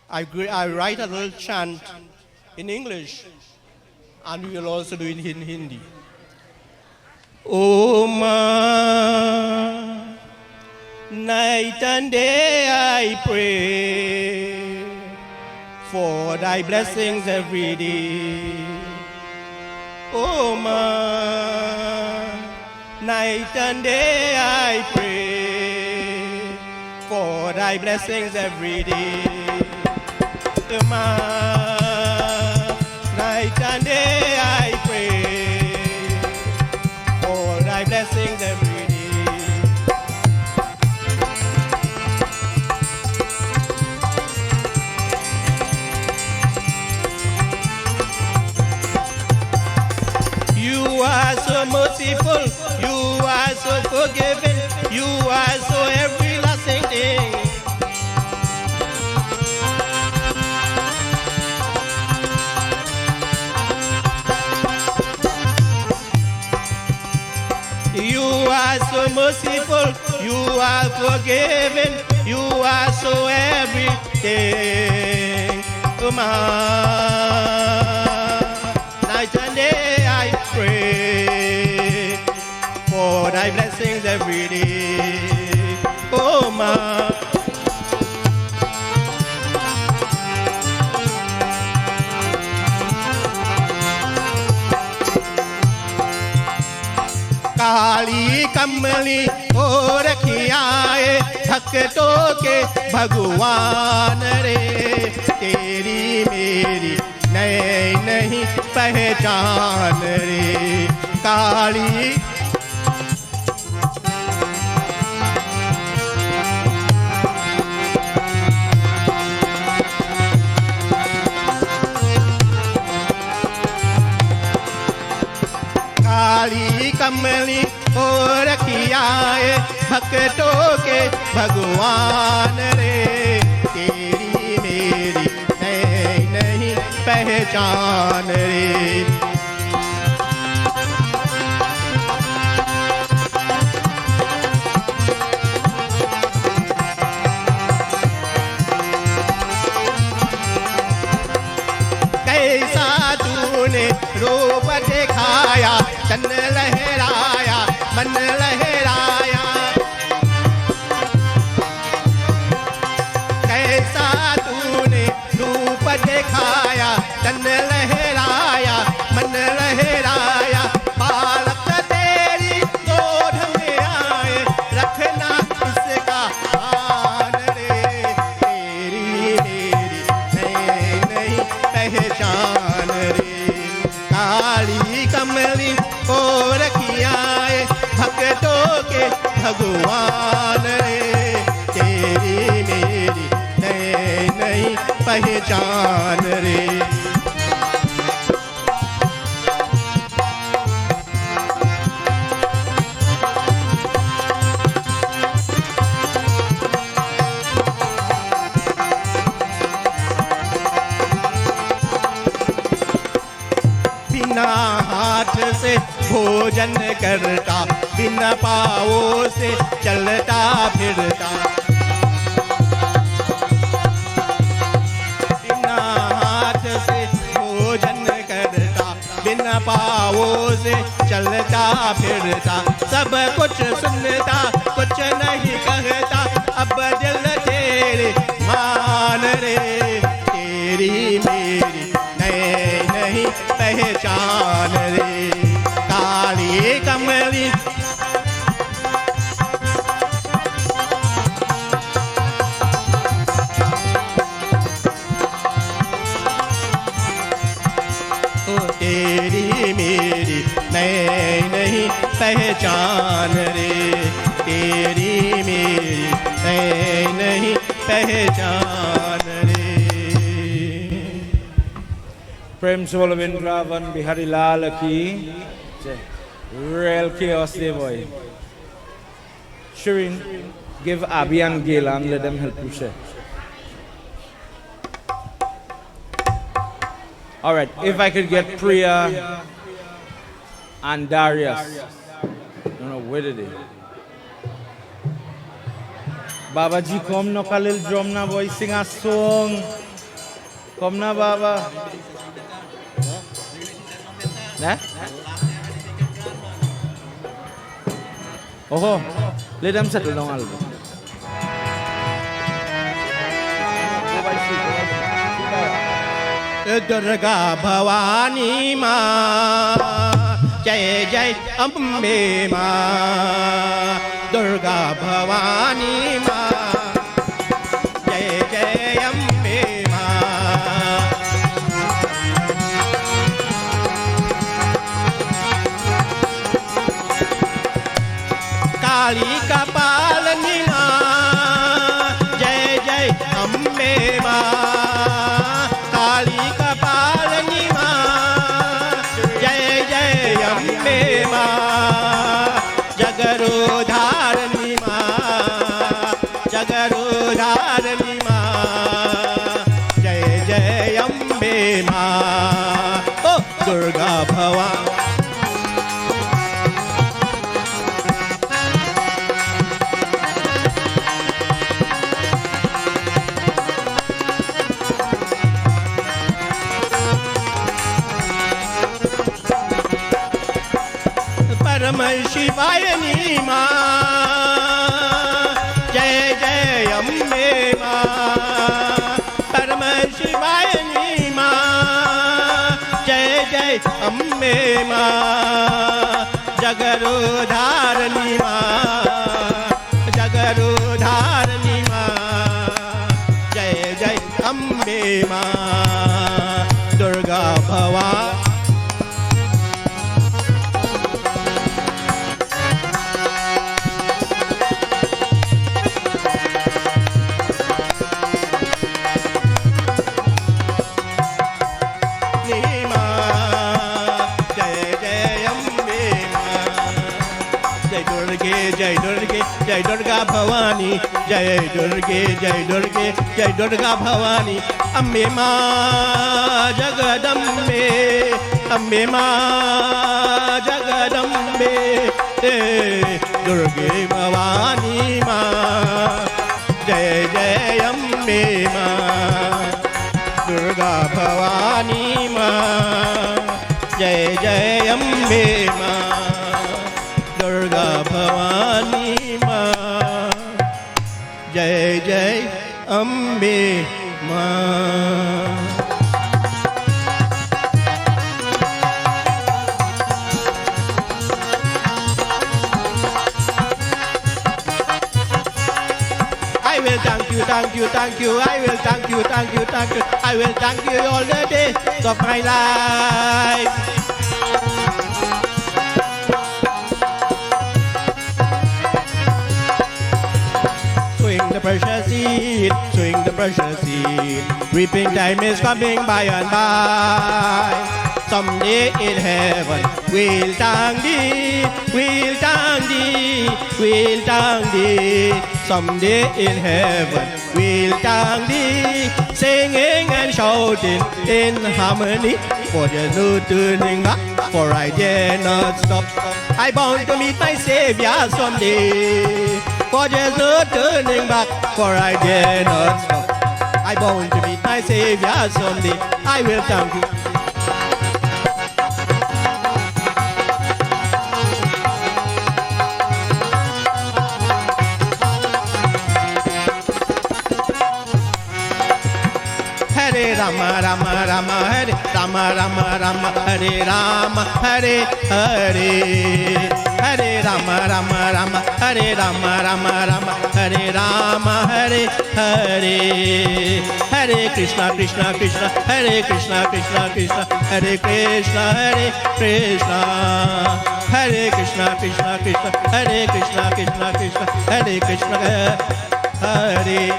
I write a little chant in English, and we will also do it in Hindi. Oh ma, night and day I pray for thy blessings every day. Oh ma, night and day I pray for thy blessings every day. Oh ma, night and day I pray for thy blessings every day. You are so merciful, you are so forgiving, you are so everlasting thing. You are so merciful, you are forgiving, you are so everything. Come on, night and day I pray for thy blessings every day. Oh my. काली कमली हो रखियाए भक्तों के भगवान रे, तेरी मेरी नई नहीं पहचान रे। काली काली कमली हो रखियाए भक्तों के भगवान रे तेरी मेरी नहीं नहीं पहचान रे कैसा तूने रूप दिखाया तन लहराया मन लहराया कैसा तूने रूप दिखाया तन लहराया मन लहराया बालक तेरी गोद में आए रखना इसका ध्यान रे तेरी मेरी नहीं नहीं पहचान रे काली कमली को रखियाए भक्तों के भगवान रे तेरी मेरी नहीं नहीं पहचान रे बिना हाथ से भोजन करता बिना पाँवों से चलता फिरता बिना हाथ से भोजन करता बिना पाँवों से चलता फिरता सब कुछ सुनता कुछ नहीं कहता अब दिल तेरे मान रे तेरी मेरी नहीं नहीं पहचान रे काली कमली ओ तेरी मेरी नहीं नहीं पहचान रे तेरी मेरी नहीं नहीं पहचान रे प्रेम से बोलो वृंदावन बिहारी लाल की जय. Real chaos there, boy. Shireen, give Abby and Gail and let them help you share. All right, if I could get Priya and Darius. I don't know, where did they? Babaji, come knock a little drum now, boy. Sing a song. Come now, Baba. Nah? Oh, let them settle down a little bit. Durga Bhavani माँ जय जय अम्बे माँ दुर्गा भवानी माँ जय जय अम्बे माँ काली कपालिनी माँ जय जय अम्बे माँ काली कपालिनी माँ जय जय अम्बे माँ जगरोधारिणी माँ जगरोधारिणी माँ जय जय अम्बे माँ ओ दुर्गा भवानी परम शिवायनी माँ जय जय अम्बे माँ परम शिवायनी माँ जय जय अम्बे माँ जगरोधारिणी माँ जगरोधारिणी माँ जय जय अम्बे माँ दुर्गा भवानी जय जय अम्बे जय दुर्गे जय दुर्गा भवानी जय दुर्गे जय दुर्गे जय दुर्गा भवानी अम्बे माँ जगदम्बे अम्बे माँ जगदम्बे दुर्गे भवानी माँ जय जय अम्बे माँ दुर्गा भवानी माँ जय जय अम्बे माँ दुर्गा भवानी माँ जय जय अम्बे माँ I will thank you, thank you, thank you. I will thank you, thank you, thank you. I will thank you all the days of my life. Sowing the precious seed, sowing the precious seed. Reaping time is coming by and by. Someday in heaven, we'll thank thee, we'll thank thee, we'll thank thee. Someday in heaven, we'll thank thee, singing and shouting in harmony. For there's no turning back, for I dare not stop. I bound to meet my Savior someday. For there's no turning back, for I dare not stop. I bound to meet my Savior someday. I will thank you. Hare Rama Rama Rama Hare Rama Rama Rama Hare Rama Hare Hare Hare Rama Rama Rama Hare Rama Rama Rama Hare Rama Hare Hare Hare Krishna Krishna Krishna Hare Krishna Krishna Krishna Hare Krishna Hare Krishna Hare Krishna Krishna Krishna Hare Krishna Krishna Krishna Hare Krishna Hare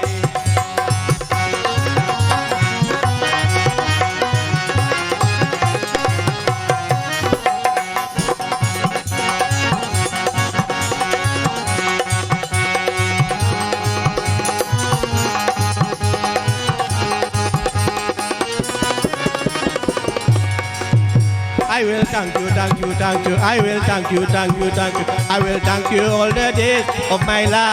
I will thank you, thank you, thank you. I will thank you, thank you, thank you. I will thank you all the days of my life.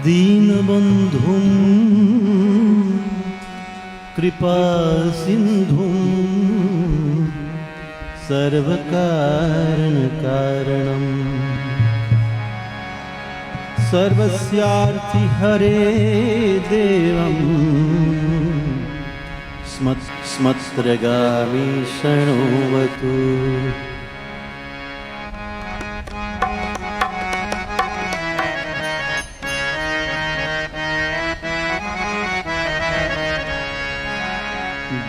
दीनबन्धुं कृपासिन्धुं सर्वकारणकारणं सर्वस्यार्थि हरे देवं स्मत्रगामी शृणुवतु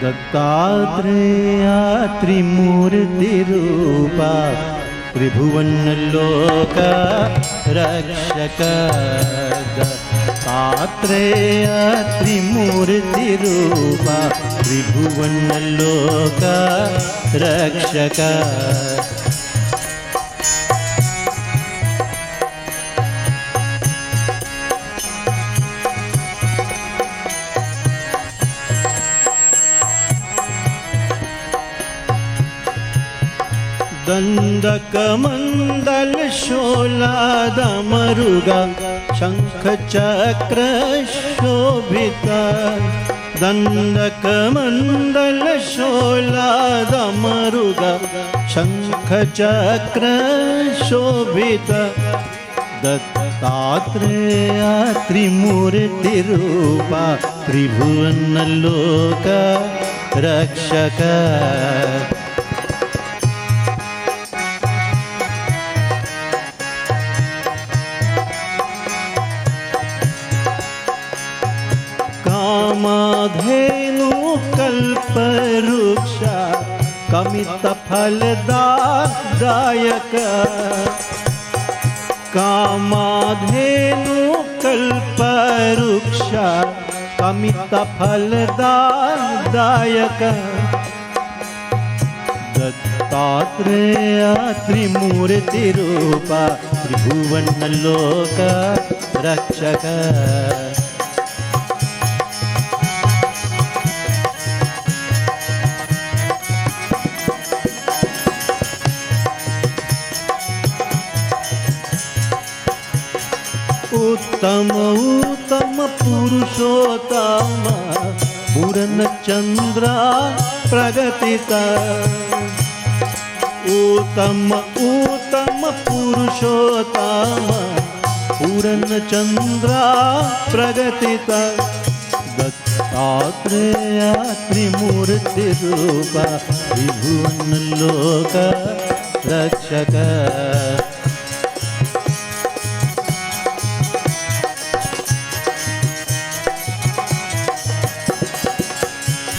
दत्तात्रेया त्रिमूर्तिरूपा त्रिभुवनलोक रक्षक दत्तात्रेया त्रिमूर्तिरूपा त्रिभुवनलोक रक्षक दंडकमंडल शोलादमरुगा शंखचक्र शोभिता दंडकमंडल शोलादमरुगा शंखचक्र शोभिता दत्तात्रेया त्रिमूर्तिरूपा त्रिभुवनलोक रक्षक कामाधेनु कल्पवृक्ष कमितफलदायक कामाधेनु कल्पवृक्ष कमितफलदायक दत्तात्रेय त्रिमूर्तिरूपा त्रिभुवनलोक रक्षक उत्तम उत्तम पुरुषोत्तम पूर्णचंद्र प्रगतित उत्तम उत्तम पुरुषोत्तम पूर्णचंद्र प्रगतित दत्तात्रेय त्रिमूर्तिरूपा त्रिभुवनलोक रक्षक